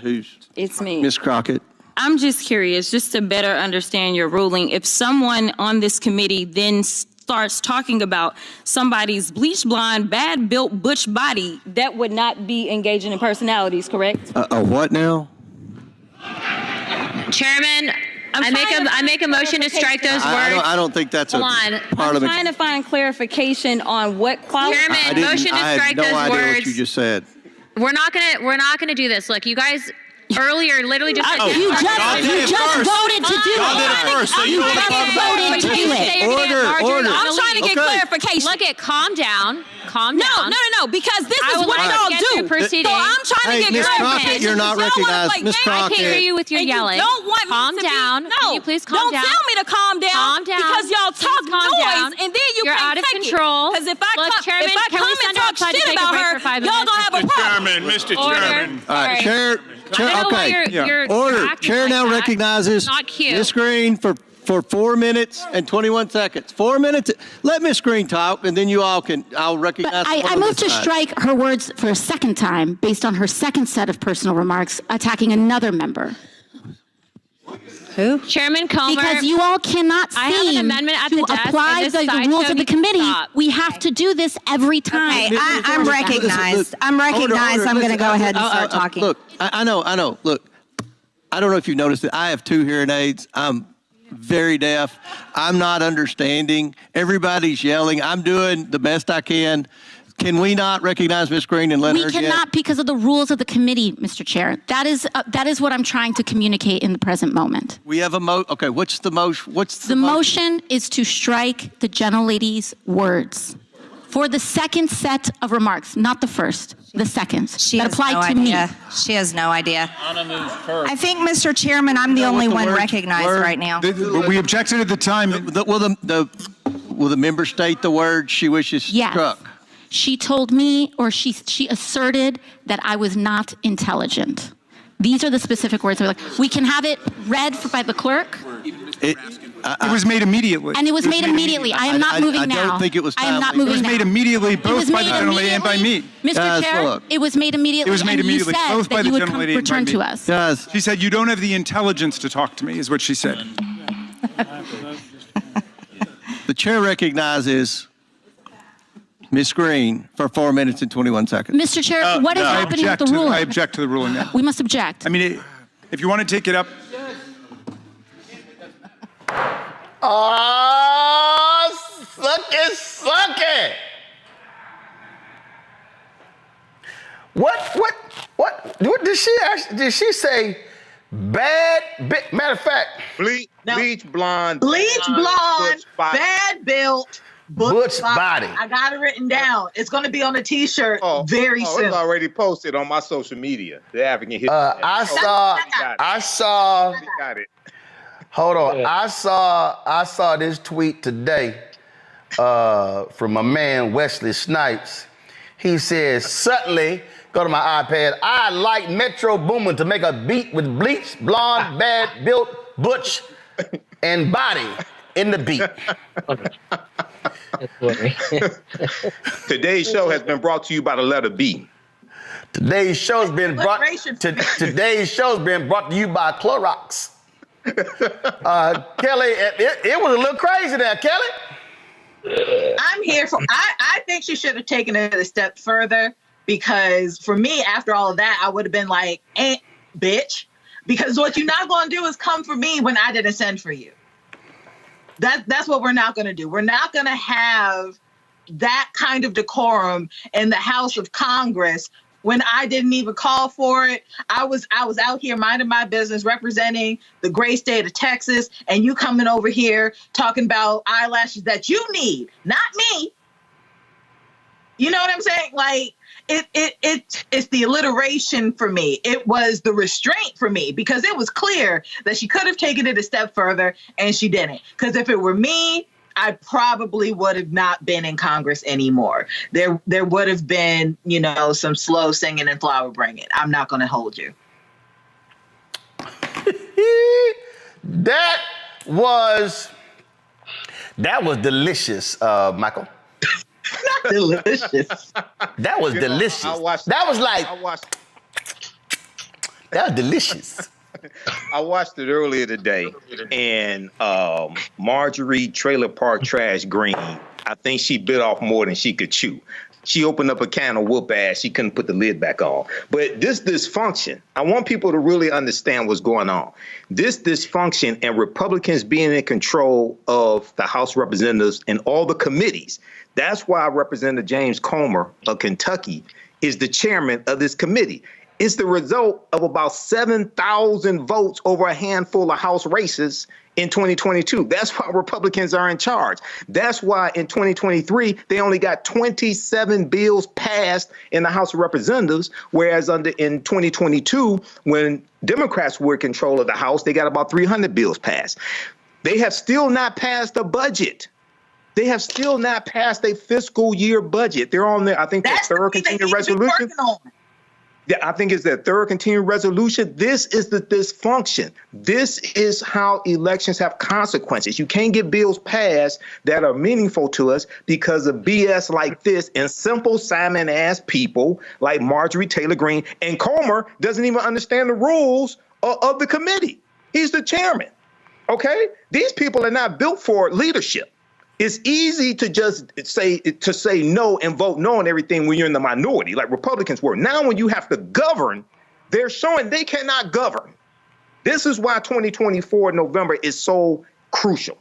I: It's me.
F: Ms. Crockett.
I: I'm just curious, just to better understand your ruling. If someone on this committee then starts talking about somebody's bleach blonde, bad built butch body, that would not be engaging in personalities, correct?
F: What now?
K: Chairman, I make a motion to strike those words.
F: I don't think that's a
I: I'm
F: parliament.
I: trying to find clarification on what quality.
K: Chairman, motion to strike those
F: I had no idea
K: words.
F: what you just said.
K: We're not gonna do this. Look, you guys earlier literally just said
Z: You just voted to do
X: Y'all did it
Z: it.
X: first, so you
Z: just voted to do it.
F: Order.
I: I'm trying to get clarification.
K: Look at calm down. Calm down.
I: No, because this
K: I
I: is
K: would
I: what
K: like to
I: y'all
K: get
I: do.
K: through proceedings.
I: So I'm trying to get
F: Ms.
I: clarification.
F: Crockett, you're not
I: Y'all wanna
F: recognized.
I: play
F: Ms.
I: games,
F: Crockett.
K: I can't hear you with your
I: and
K: yelling.
I: You don't want
K: calm
I: me to
K: down.
I: Be,
K: Can you please calm
I: don't
K: down?
I: tell me to calm down.
K: Calm down.
I: Because y'all talk
K: Please calm
I: noise,
K: down.
I: and then
K: You're
I: can't
K: out of
I: take
K: control.
I: Because if I
K: Look, Chairman,
I: come
K: can we
I: and
K: send her
I: talk
K: outside to
I: shit
K: take a
I: about
K: break
I: her,
K: for 5
I: y'all
K: minutes?
I: gonna have a problem.
X: Mr.
K: Order.
X: Chairman.
F: All right, chair.
K: I don't know why you're
F: Order.
K: acting
F: Chair
K: like
F: now
K: that.
F: recognizes
K: Not cute.
F: Ms. Green for 4 minutes and 21 seconds. 4 minutes. Let Ms. Green talk, and then you all can. I'll recognize.
Z: But I move to strike her words for a second time based on her second set of personal remarks attacking another member.
D: Who?
K: Chairman Comer.
Z: Because you all cannot
K: I have an
Z: seem
K: amendment at
Z: to
K: the desk,
Z: apply
K: and this
Z: the
K: sideshow
Z: rules of the
K: needs to
Z: committee.
K: stop.
Z: We have to do this every time.
D: Okay, I'm recognized. I'm recognized. I'm going to go ahead and start talking.
F: Look, I know. Look, I don't know if you noticed it. I have 2 hearing aids. I'm very deaf. I'm not understanding. Everybody's yelling. I'm doing the best I can. Can we not recognize Ms. Green and let her
Z: We
F: get?
Z: cannot because of the rules of the committee, Mr. Chair. That is what I'm trying to communicate in the present moment.
F: We have a okay, what's the motion?
Z: The motion is to strike the gentlelady's words for the second set of remarks, not the first, the second.
D: She
Z: that
D: has no
Z: applied to
D: idea.
Z: me.
D: She has no idea.
X: Anna moves first.
D: I think, Mr. Chairman, I'm the only one recognized right now.
J: We objected at the time.
F: Will the member state the word she wishes
Z: Yes.
F: struck?
Z: She told me, or she asserted that I was not intelligent. These are the specific words. We can have it read by the clerk.
J: It was made immediately.
Z: And it was made immediately. I am not moving now.
F: I don't think it was
Z: I am not
F: timely.
Z: moving
J: It was made immediately, both by the gentlelady and by me.
Z: Mr. Chair,
F: look.
Z: it was made immediately.
J: It was made
Z: and
J: immediately,
Z: you said
J: both by
Z: that
J: the
Z: you would
J: gentlelady and by
Z: return
J: me.
Z: to us.
F: Guys,
J: She said, you don't have the intelligence to talk to me, is what she said.
F: the chair recognizes Ms. Green for 4 minutes and 21 seconds.
Z: Mr. Chair, what is happening with the ruling?
J: I object to the ruling now.
Z: We must object.
J: I mean, if you want to take it up.
A: Suck it. What did she actually, did she say? Matter of fact,
B: Bleach Blonde.
L: Bleach Blonde, bad built,
A: Butch Body.
L: I got it written down. It's going to be on a T-shirt very soon.
B: It's already posted on my social media. The African history.
A: I saw.
B: Got it.
A: Hold on. I saw this tweet today from my man Wesley Snipes. He says, suddenly Go to my iPad. I like Metro Boomin to make a beat with Bleach Blonde, Bad Built, Butch, and Body in the beat.
B: Today's show has been brought to you by the letter B.
A: Today's show's been brought to you by Clorox. Kelly, it was a little crazy there, Kelly.
L: I'm here for. I think she should have taken it a step further, because for me, after all of that, I would have been like, bitch, because what you're not going to do is come for me when I didn't send for you. That's what we're not going to do. We're not going to have that kind of decorum in the House of Congress when I didn't even call for it. I was out here minding my business, representing the great state of Texas, and you coming over here talking about eyelashes that you need, not me. You know what I'm saying? Like, it's the alliteration for me. It was the restraint for me, because it was clear that she could have taken it a step further and she didn't. Because if it were me, I probably would have not been in Congress anymore. There would have been, some slow singing and flower bringing. I'm not going to hold you.
A: That was delicious, Michael.
L: Not delicious.
A: That was delicious. That was delicious.
B: I watched it earlier today, and Marjorie Trailer Park Trash Green, I think she bit off more than she could chew. She opened up a can of whoop ass. She couldn't put the lid back on. But this dysfunction, I want people to really understand what's going on. This dysfunction and Republicans being in control of the House of Representatives and all the committees. That's why Representative James Comer of Kentucky is the chairman of this committee. It's the result of about 7,000 votes over a handful of House races in 2022. That's why Republicans are in charge. That's why in 2023, they only got 27 bills passed in the House of Representatives, whereas in 2022, when Democrats were in control of the House, they got about 300 bills passed. They have still not passed a budget. They have still not passed a fiscal year budget. They're on there. I think that's their third continuing resolution. I think it's their third continuing resolution. This is the dysfunction. This is how elections have consequences. You can't get bills passed that are meaningful to us because of BS like this and simple Simon-ass people like Marjorie Taylor Greene. And Comer doesn't even understand the rules of the committee. He's the chairman. Okay? These people are not built for leadership. It's easy to just say no and vote no on everything when you're in the minority, like Republicans were. Now, when you have to govern, they're showing they cannot govern. This is why 2024 November is so crucial.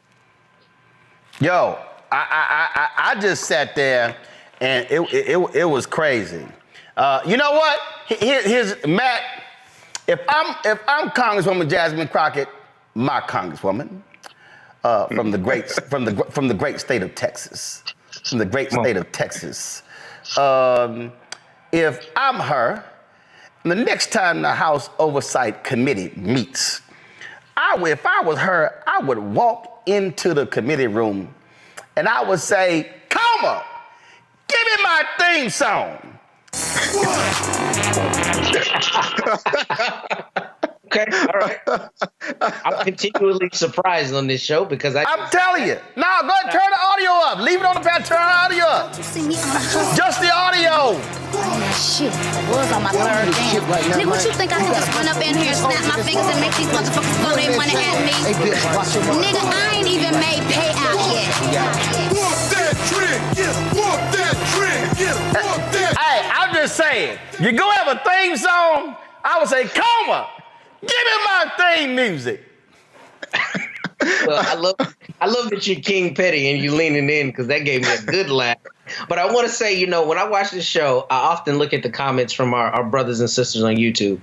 A: Yo, I just sat there and it was crazy. You know what? Here's Matt. If I'm Congresswoman Jasmine Crockett, my Congresswoman. From the great state of Texas, if I'm her, the next time the House Oversight Committee meets, if I was her, I would walk into the committee room and I would say, "Comer, give me my theme song."
M: Okay, all right. I'm continually surprised on this show because I'm
A: telling you. No, go ahead, turn the audio up. Leave it on the pad, turn the audio up. Just the audio.
Z: Shit, it was on my third damn. Nigga, what you think I could run up in here, snap my fingers, and make these motherfuckers throw their money at me? Nigga, I ain't even made payout yet.
N: Walk that trick, walk that trick,
A: Hey, I'm just saying, you go have a theme song, I would say, Comer, give me my theme music.
M: Well, I love that you're King Petty and you leaning in because that gave me a good laugh. But I want to say, when I watch this show, I often look at the comments from our brothers and sisters on YouTube.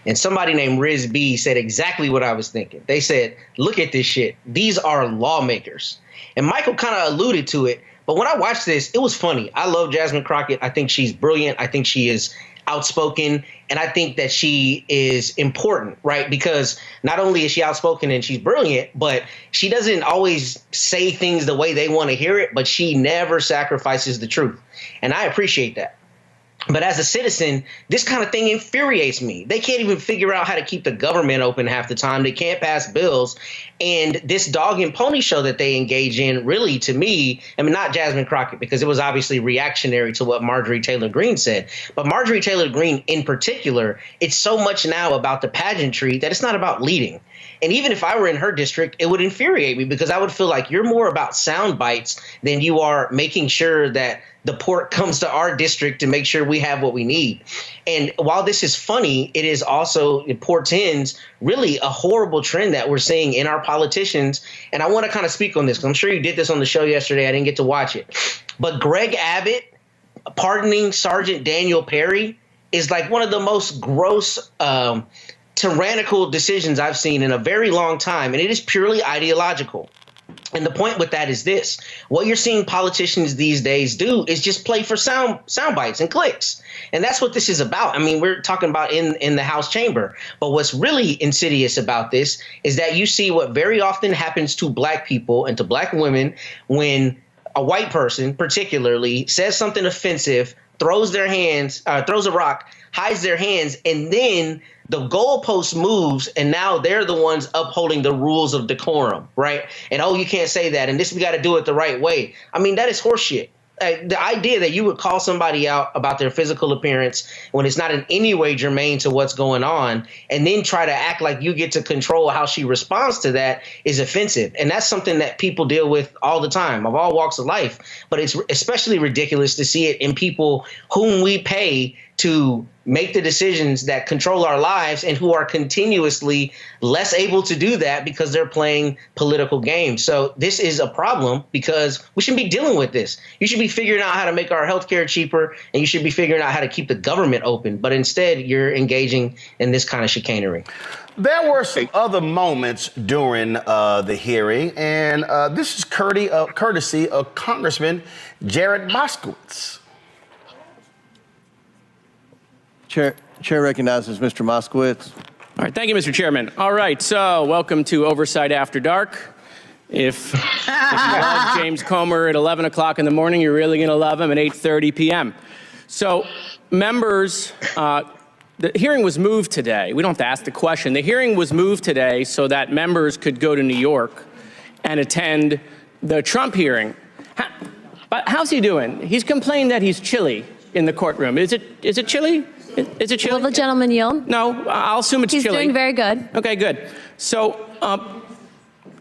M: And somebody named Riz B said exactly what I was thinking. They said, look at this shit. These are lawmakers. And Michael kind of alluded to it. But when I watched this, it was funny. I love Jasmine Crockett. I think she's brilliant. I think she is outspoken. And I think that she is important, right? Because not only is she outspoken and she's brilliant, but she doesn't always say things the way they want to hear it, but she never sacrifices the truth. And I appreciate that. But as a citizen, this kind of thing infuriates me. They can't even figure out how to keep the government open half the time. They can't pass bills. And this dog and pony show that they engage in, really, to me, I mean, not Jasmine Crockett, because it was obviously reactionary to what Marjorie Taylor Greene said. But Marjorie Taylor Greene in particular, it's so much now about the pageantry that it's not about leading. And even if I were in her district, it would infuriate me because I would feel like you're more about sound bites than you are making sure that the port comes to our district to make sure we have what we need. And while this is funny, it is also, it portends really a horrible trend that we're seeing in our politicians. And I want to kind of speak on this because I'm sure you did this on the show yesterday. I didn't get to watch it. But Greg Abbott pardoning Sergeant Daniel Perry is like one of the most gross tyrannical decisions I've seen in a very long time. And it is purely ideological. And the point with that is this. What you're seeing politicians these days do is just play for sound bites and clicks. And that's what this is about. I mean, we're talking about in the House chamber. But what's really insidious about this is that you see what very often happens to black people and to black women when a white person particularly says something offensive, throws a rock, hides their hands, and then the goalpost moves, and now they're the ones upholding the rules of decorum, right? And, oh, you can't say that, and this, we got to do it the right way. I mean, that is horseshit. The idea that you would call somebody out about their physical appearance when it's not in any way germane to what's going on, and then try to act like you get to control how she responds to that is offensive. And that's something that people deal with all the time, of all walks of life. But it's especially ridiculous to see it in people whom we pay to make the decisions that control our lives and who are continuously less able to do that because they're playing political games. So this is a problem because we shouldn't be dealing with this. You should be figuring out how to make our healthcare cheaper, and you should be figuring out how to keep the government open. But instead, you're engaging in this kind of chicanery.
A: There were some other moments during the hearing, and this is courtesy of Congressman Jared Moskowitz.
F: Chair recognizes Mr. Moskowitz.
C: All right, thank you, Mr. Chairman. All right, so welcome to Oversight After Dark. If you love James Comer at 11 o'clock in the morning, you're really going to love him at 8:30 p.m. So, members, the hearing was moved today. We don't have to ask the question. The hearing was moved today so that members could go to New York and attend the Trump hearing. But how's he doing? He's complained that he's chilly in the courtroom. Is it chilly? Is it chilly?
O: Will the gentleman yield?
C: No, I'll assume it's chilly.
O: He's doing very good.
C: Okay, good. So,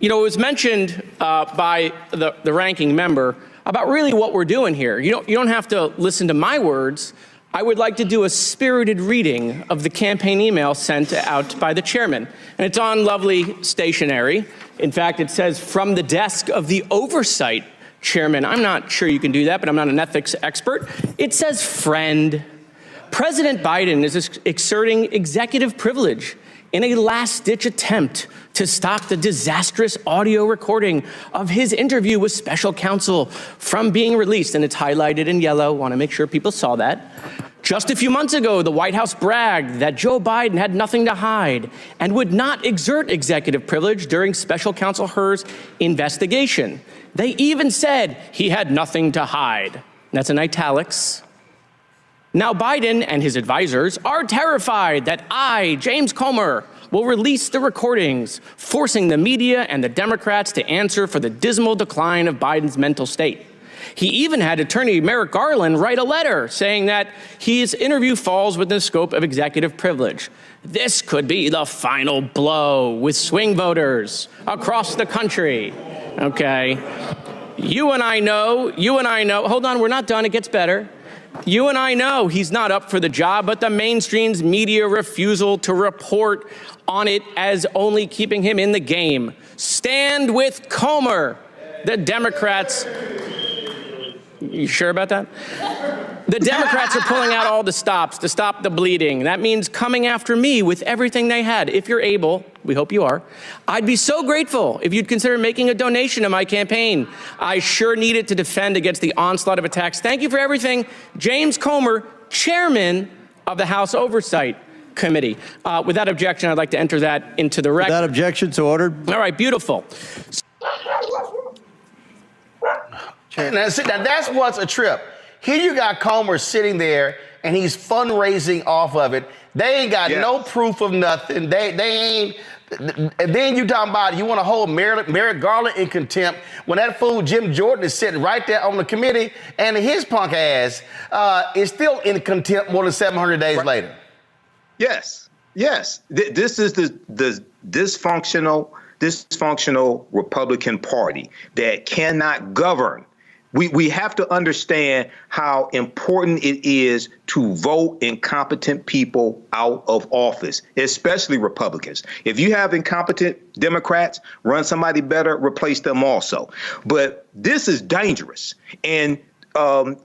C: it was mentioned by the ranking member about really what we're doing here. You don't have to listen to my words. I would like to do a spirited reading of the campaign email sent out by the chairman. And it's on lovely stationery. In fact, it says, from the desk of the oversight chairman. I'm not sure you can do that, but I'm not an ethics expert. It says, friend. President Biden is exerting executive privilege in a last-ditch attempt to stop the disastrous audio recording of his interview with special counsel from being released. And it's highlighted in yellow. Want to make sure people saw that. Just a few months ago, the White House bragged that Joe Biden had nothing to hide and would not exert executive privilege during special counsel Hur's investigation. They even said he had nothing to hide. That's in italics. Now Biden and his advisors are terrified that I, James Comer, will release the recordings, forcing the media and the Democrats to answer for the dismal decline of Biden's mental state. He even had attorney Merrick Garland write a letter saying that his interview falls within the scope of executive privilege. This could be the final blow with swing voters across the country. Okay. You and I know, hold on, we're not done, it gets better. You and I know he's not up for the job, but the mainstream's media refusal to report on it as only keeping him in the game. Stand with Comer. The Democrats, you sure about that? The Democrats are pulling out all the stops to stop the bleeding. That means coming after me with everything they had. If you're able, we hope you are, I'd be so grateful if you'd consider making a donation to my campaign. I sure need it to defend against the onslaught of attacks. Thank you for everything. James Comer, chairman of the House Oversight Committee. Without objection, I'd like to enter that into the record.
F: Without objection, so ordered.
C: All right, beautiful.
A: Now, that's what's a trip. Here you got Comer sitting there and he's fundraising off of it. They ain't got no proof of nothing. They ain't. And then you talking about you want to hold Merrick Garland in contempt when that fool Jim Jordan is sitting right there on the committee and his punk ass is still in contempt more than 700 days later.
B: Yes. This is the dysfunctional Republican Party that cannot govern. We have to understand how important it is to vote incompetent people out of office, especially Republicans. If you have incompetent Democrats, run somebody better, replace them also. But this is dangerous. And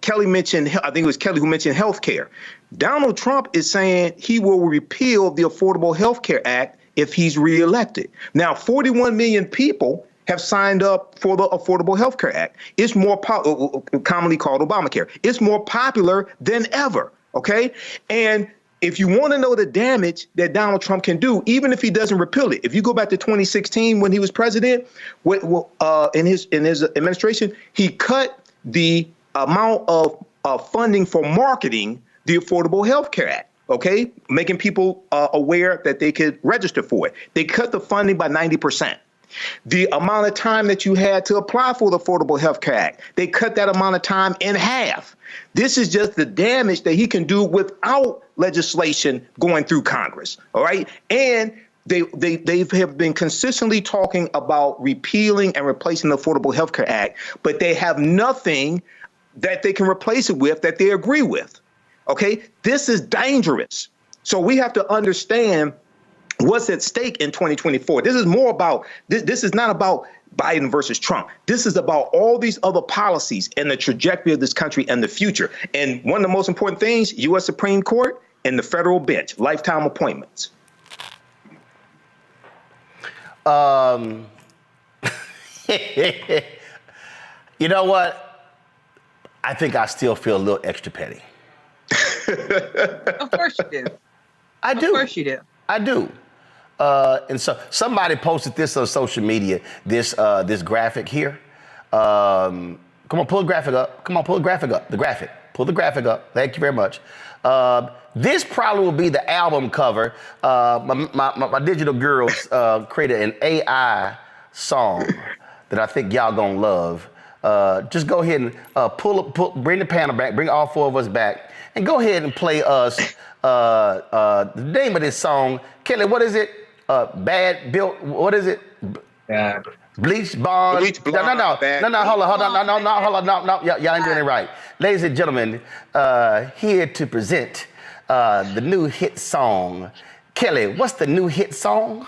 B: Kelly mentioned, I think it was Kelly who mentioned health care. Donald Trump is saying he will repeal the Affordable Health Care Act if he's reelected. Now, 41 million people have signed up for the Affordable Health Care Act. It's more commonly called Obamacare. It's more popular than ever, okay? And if you want to know the damage that Donald Trump can do, even if he doesn't repeal it, if you go back to 2016 when he was president, in his administration, he cut the amount of funding for marketing the Affordable Health Care Act. Okay, making people aware that they could register for it. They cut the funding by 90%. The amount of time that you had to apply for the Affordable Health Care Act, they cut that amount of time in half. This is just the damage that he can do without legislation going through Congress. All right. And they have been consistently talking about repealing and replacing the Affordable Health Care Act, but they have nothing that they can replace it with that they agree with. OK, this is dangerous. So we have to understand what's at stake in 2024. This is more about this is not about Biden versus Trump. This is about all these other policies and the trajectory of this country and the future. And one of the most important things, U.S. Supreme Court and the federal bench, lifetime appointments.
A: You know what? I think I still feel a little extra petty.
L: Of course you do.
A: I do.
L: Of course you do.
A: I do. And so somebody posted this on social media, this graphic here. Come on, pull the graphic up. Come on, pull the graphic up. The graphic. Pull the graphic up. Thank you very much. This probably will be the album cover. My digital girls created an AI song that I think y'all gonna love. Just go ahead and bring the panel back, bring all four of us back, and go ahead and play us the name of this song. Kelly, what is it? Bad Built, what is it? Bleach Blonde.
B: Bleach Blonde.
A: No, hold on. No, y'all ain't doing it right. Ladies and gentlemen, here to present the new hit song. Kelly, what's the new hit song?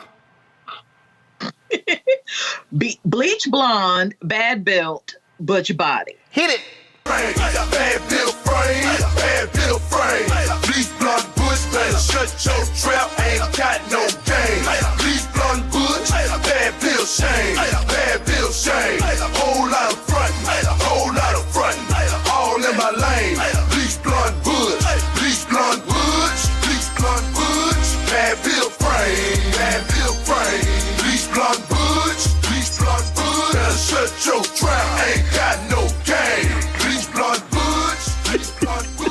L: Bleach Blonde, Bad Built, Butch Body.
A: Hit it.
N: Bad built frame, bad built frame. Bleach Blonde Butch, better shut your trap, ain't got no game. Bleach Blonde Butch, bad built shame, bad built shame. Whole lot of frontin', whole lot of frontin', all in my lane. Bleach Blonde Butch, Bleach Blonde Butch, Bleach Blonde Butch, bad built frame, bad built frame. Bleach Blonde Butch, Bleach Blonde Butch, better shut your trap, ain't got no game. Bleach Blonde Butch, Bleach Blonde Butch.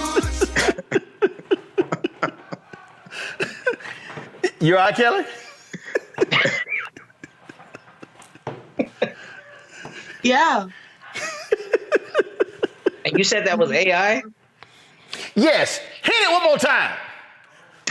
A: You all right, Kelly?
L: Yeah.
M: And you said that was AI?
A: Yes. Hit it one more time.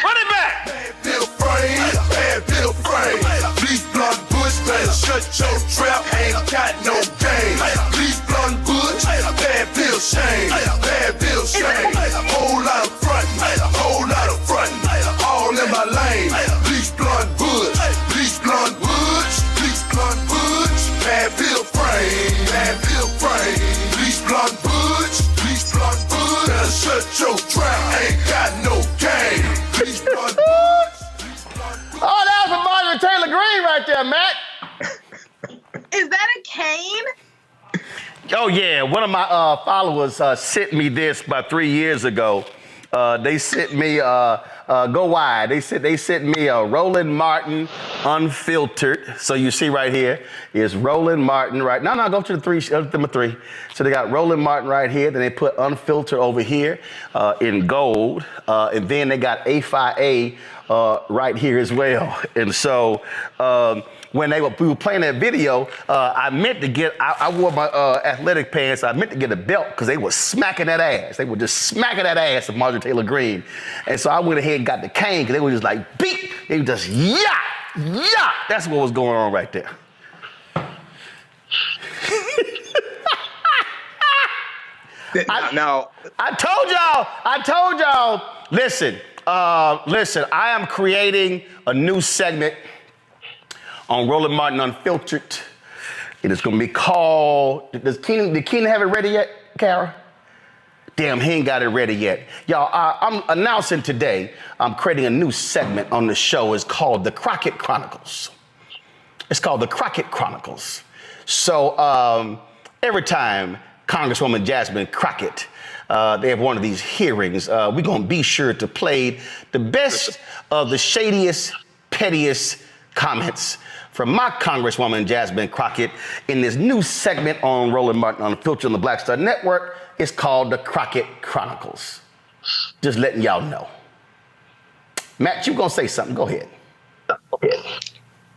A: Run it back.
N: Bad built frame, bad built frame. Bleach Blonde Butch, better shut your trap, ain't got no game. Bleach Blonde Butch, bad built shame, bad built shame. Whole lot of frontin', whole lot of frontin', all in my lane. Bleach Blonde Butch, Bleach Blonde Butch, Bleach Blonde Butch, bad built frame, bad built frame. Bleach Blonde Butch, Bleach Blonde Butch, better shut your trap, ain't got no game. Bleach Blonde Butch, Bleach Blonde Butch.
A: Oh, that was from Marjorie Taylor Greene right there, Matt.
L: Is that a cane?
A: Oh, yeah. One of my followers sent me this about 3 years ago. They sent me a go wide. They sent me a Roland Martin unfiltered. So you see right here is Roland Martin right. No, go to the three, number 3. So they got Roland Martin right here. Then they put unfiltered over here in gold. And then they got A5A right here as well. And so when we were playing that video, I meant to get, I wore my athletic pants. I meant to get a belt because they were smacking that ass. They were just smacking that ass of Marjorie Taylor Greene. And so I went ahead and got the cane because they were just like, beep. They were just, yeah. That's what was going on right there. I told y'all, listen, I am creating a new segment on Roland Martin Unfiltered. It is going to be called, did Keenan have it ready yet, Kara? Damn, he ain't got it ready yet. Y'all, I'm announcing today, I'm creating a new segment on the show. It's called The Crockett Chronicles. It's called The Crockett Chronicles. So every time Congresswoman Jasmine Crockett, they have one of these hearings, we're going to be sure to play the best of the shadiest, pettiest comments from my Congresswoman Jasmine Crockett in this new segment on Roland Martin Unfiltered on the Black Star Network. It's called The Crockett Chronicles. Just letting y'all know. Matt, you gonna say something? Go ahead.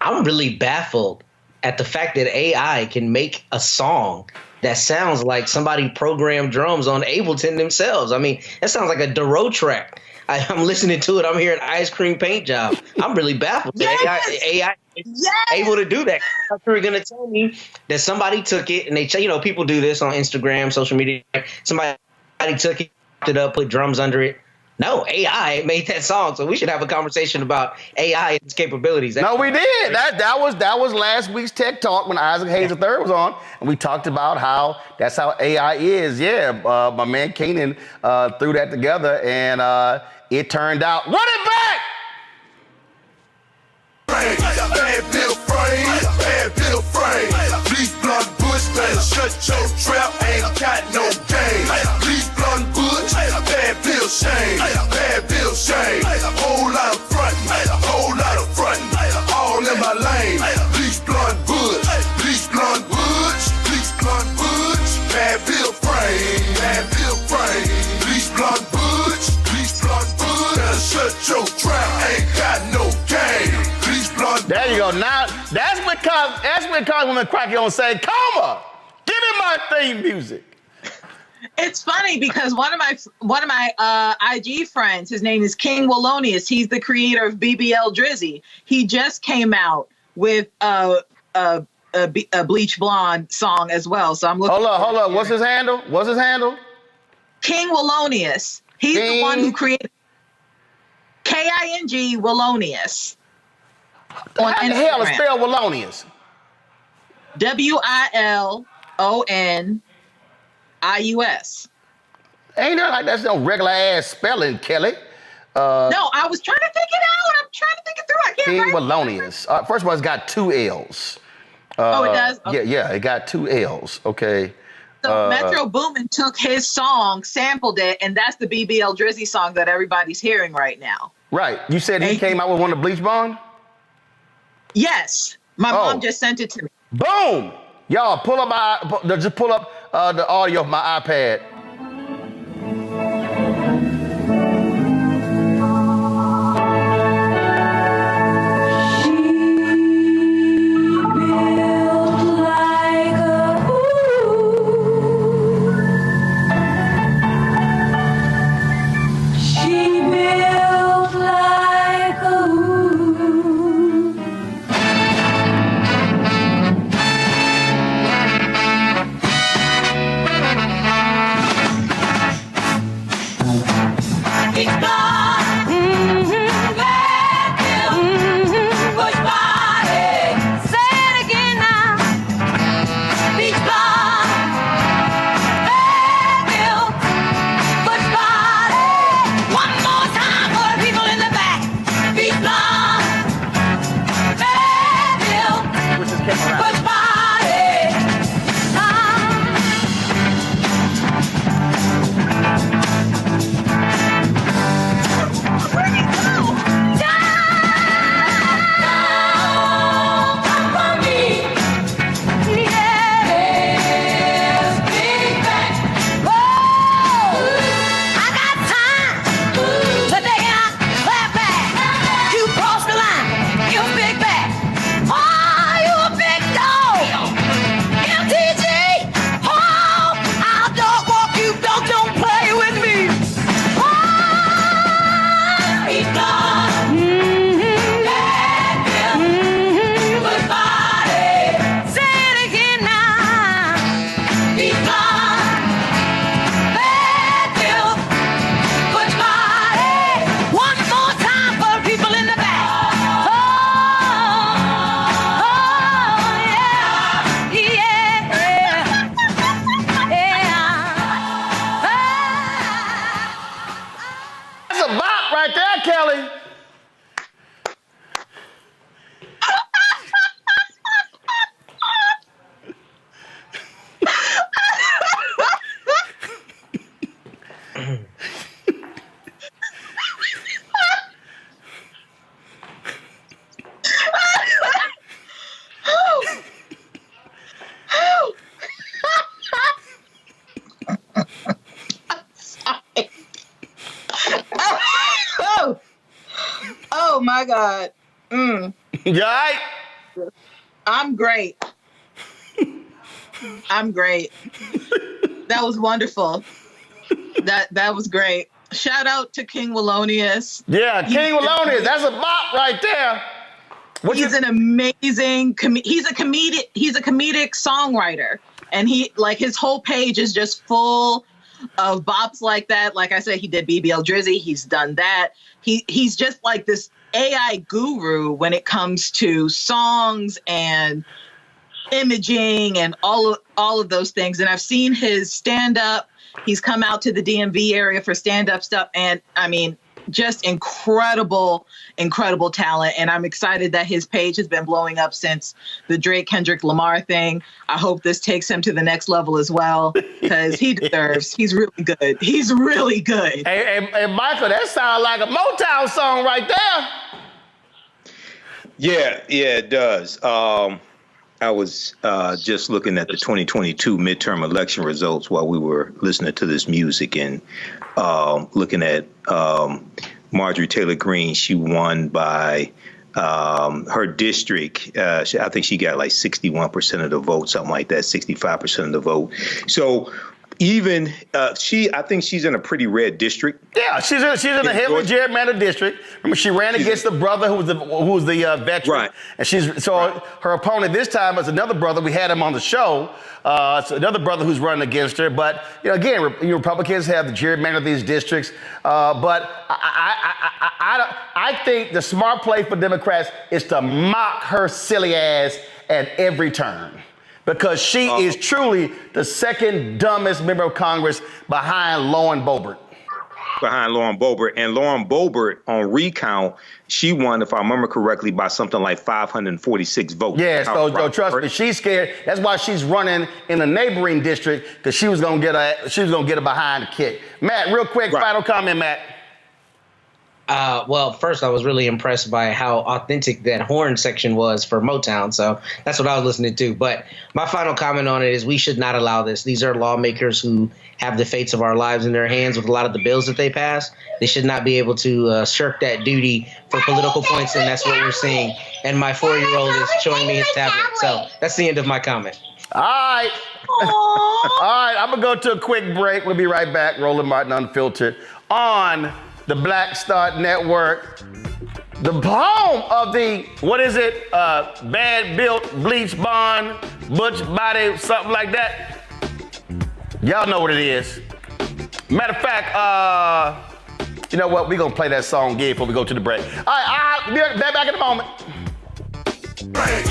M: I'm really baffled at the fact that AI can make a song that sounds like somebody programmed drums on Ableton themselves. I mean, that sounds like a Duro track. I'm listening to it. I'm hearing ice cream paint job. I'm really baffled that AI is able to do that. You're going to tell me that somebody took it and they, people do this on Instagram, social media. Somebody took it, popped it up, put drums under it. No, AI made that song. So we should have a conversation about AI and its capabilities.
A: No, we did. That was last week's Tech Talk when Isaac Hayes III was on, and we talked about how that's how AI is. Yeah, my man Keenan threw that together, and it turned out. Run it back!
N: Bad Bill frame. Bleach Blonde Butch, better shut your trap, ain't got no game. Bleach Blonde Butch, bad Bill shame. Whole lot of frontin', all in my lane. Bleach Blonde Butch, bad Bill frame. Bleach Blonde Butch, better shut your trap, ain't got no game.
A: There you go. Now that's when Congresswoman Crockett gonna say, "Coma, give me my theme music."
L: It's funny because one of my IG friends, his name is King Wallonius. He's the creator of BBL Drizzy. He just came out with a Bleach Blonde song as well. So I'm looking.
A: Hold up. What's his handle?
L: King Wallonius. He's the one who created King Wallonius.
A: How the hell is spell Wallonius?
L: WILONIUS.
A: Ain't that like that's no regular ass spelling, Kelly?
L: No, I was trying to think it out. I'm trying to think it through. I can't
A: King
L: write
A: Wallonius. First of all, it's got 2 L's.
L: it does? Okay.
A: Yeah, it got 2 L's. Okay.
L: So Metro Boomin took his song, sampled it, and that's the BBL Drizzy song that everybody's hearing right now.
A: Right. You said he came out with one of Bleach Blonde?
L: Yes. My mom just sent it to me.
A: Boom! Y'all, pull up the audio of my iPad.
L: Oh my God.
A: You all right?
L: I'm great. I'm great. That was wonderful. That was great. Shout out to King Wallonius.
A: Yeah, King Wallonius. That's a bop right there.
L: He's an amazing he's a comedic songwriter, and his whole page is just full of bops like that. Like I said, he did BBL Drizzy. He's done that. He's just like this AI guru when it comes to songs and imaging and all of those things. And I've seen his stand up. He's come out to the DMV area for stand up stuff, and I mean, just incredible talent. And I'm excited that his page has been blowing up since the Drake Kendrick Lamar thing. I hope this takes him to the next level as well, because he deserves. He's really good. He's really good.
A: Hey, Michael, that sounds like a Motown song right there.
B: Yeah, it does. I was just looking at the 2022 midterm election results while we were listening to this music, and looking at Marjorie Taylor Greene. She won by her district. I think she got like 61% of the vote, something like that, 65% of the vote. So even I think she's in a pretty red district.
A: Yeah, she's in a heavily gerrymandered district. Remember, she ran against the brother who was the veteran,
B: right?
A: And her opponent this time is another brother. We had him on the show. So another brother who's running against her. But again, Republicans have the gerrymandered of these districts. But I think the smart play for Democrats is to mock her silly ass at every turn, because she is truly the second dumbest member of Congress behind Lauren Boebert.
B: And Lauren Boebert on recount, she won, if I remember correctly, by something like 546 votes.
A: Yeah, so trust me, she's scared. That's why she's running in a neighboring district, because she was gonna get a behind the kick. Matt, real quick, final comment, Matt.
M: Well, first, I was really impressed by how authentic that horn section was for Motown. So that's what I was listening to. But my final comment on it is we should not allow this. These are lawmakers who have the fates of our lives in their hands with a lot of the bills that they pass. They should not be able to shirk that duty for political points, and that's what we're seeing. And my 4-year-old is showing me his tablet. So that's the end of my comment.
A: All right. All right, I'm going to go to a quick break. We'll be right back. Roland Martin Unfiltered on the Black Star Network, the home of the, bad built, Bleach Blonde, Butch Body, something like that. Y'all know what it is. Matter of fact, you know what? We're going to play that song again before we go to the break. All right, I'll be back in a moment.
N: Bad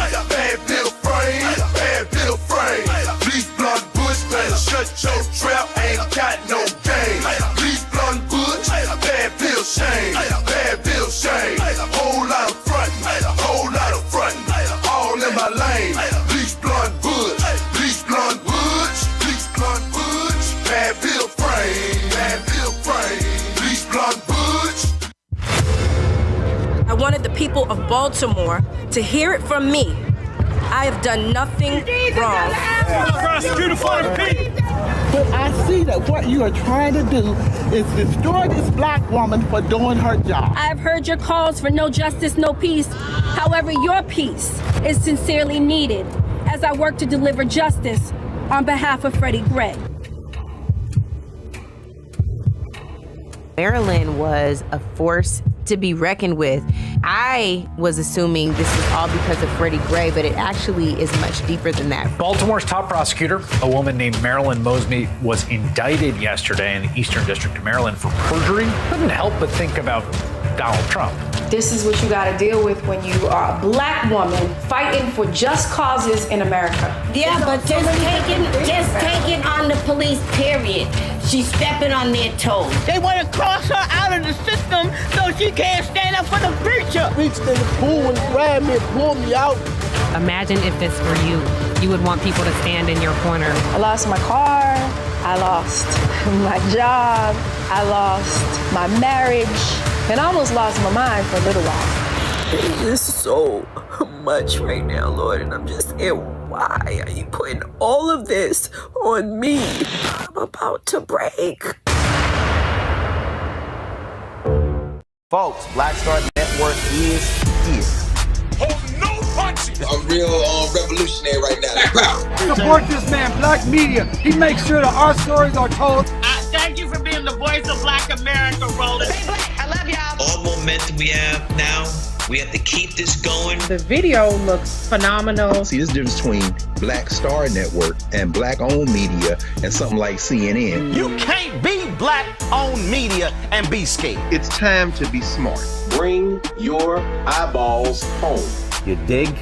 N: bill frame, Bleach Blonde Butch, better shut your trap, ain't got no game. Bleach Blonde Butch, bad bill shame, whole lot of frontin', all in my lane. Bleach Blonde Butch, bad bill frame, Bleach Blonde Butch.
O: I wanted the people of Baltimore to hear it from me. I have done nothing wrong.
P: But I see that what you are trying to do is destroy this black woman for doing her job.
O: I have heard your calls for no justice, no peace. However, your peace is sincerely needed as I work to deliver justice on behalf of Freddie Gray.
U: Maryland was a force to be reckoned with. I was assuming this was all because of Freddie Gray, but it actually is much deeper than that.
Q: Baltimore's top prosecutor, a woman named Marilyn Mosby, was indicted yesterday in the Eastern District of Maryland for perjury. Couldn't help but think about Donald Trump.
O: This is what you got to deal with when you are a black woman fighting for just causes in America.
R: Yeah, but just taking on the police, period. She's stepping on their toes. They want to cross her out of the system so she can't stand up for the preacher.
P: Reached in the pool and grabbed me and pulled me out.
S: Imagine if this were you. You would want people to stand in your corner.
O: I lost my car. I lost my job. I lost my marriage. And I almost lost my mind for a little while.
R: There's so much right now, Lord, and I'm just saying, why are you putting all of this on me? I'm about to break.
A: Folks, Black Star Network.
E: Network is here.
N: I'm real revolutionary right now.
G: Support this man, Black Media. He makes sure that our stories are told.
R: Thank you for being the voice of Black America, Roland. Stay black. I love y'all.
H: All momentum we have now, we have to keep this going.
T: The video looks phenomenal.
V: See, this difference between Black Star Network and Black-owned media and something like CNN.
E: You can't be Black-owned media and be scared.
V: It's time to be smart.
E: Bring your eyeballs home. You dig?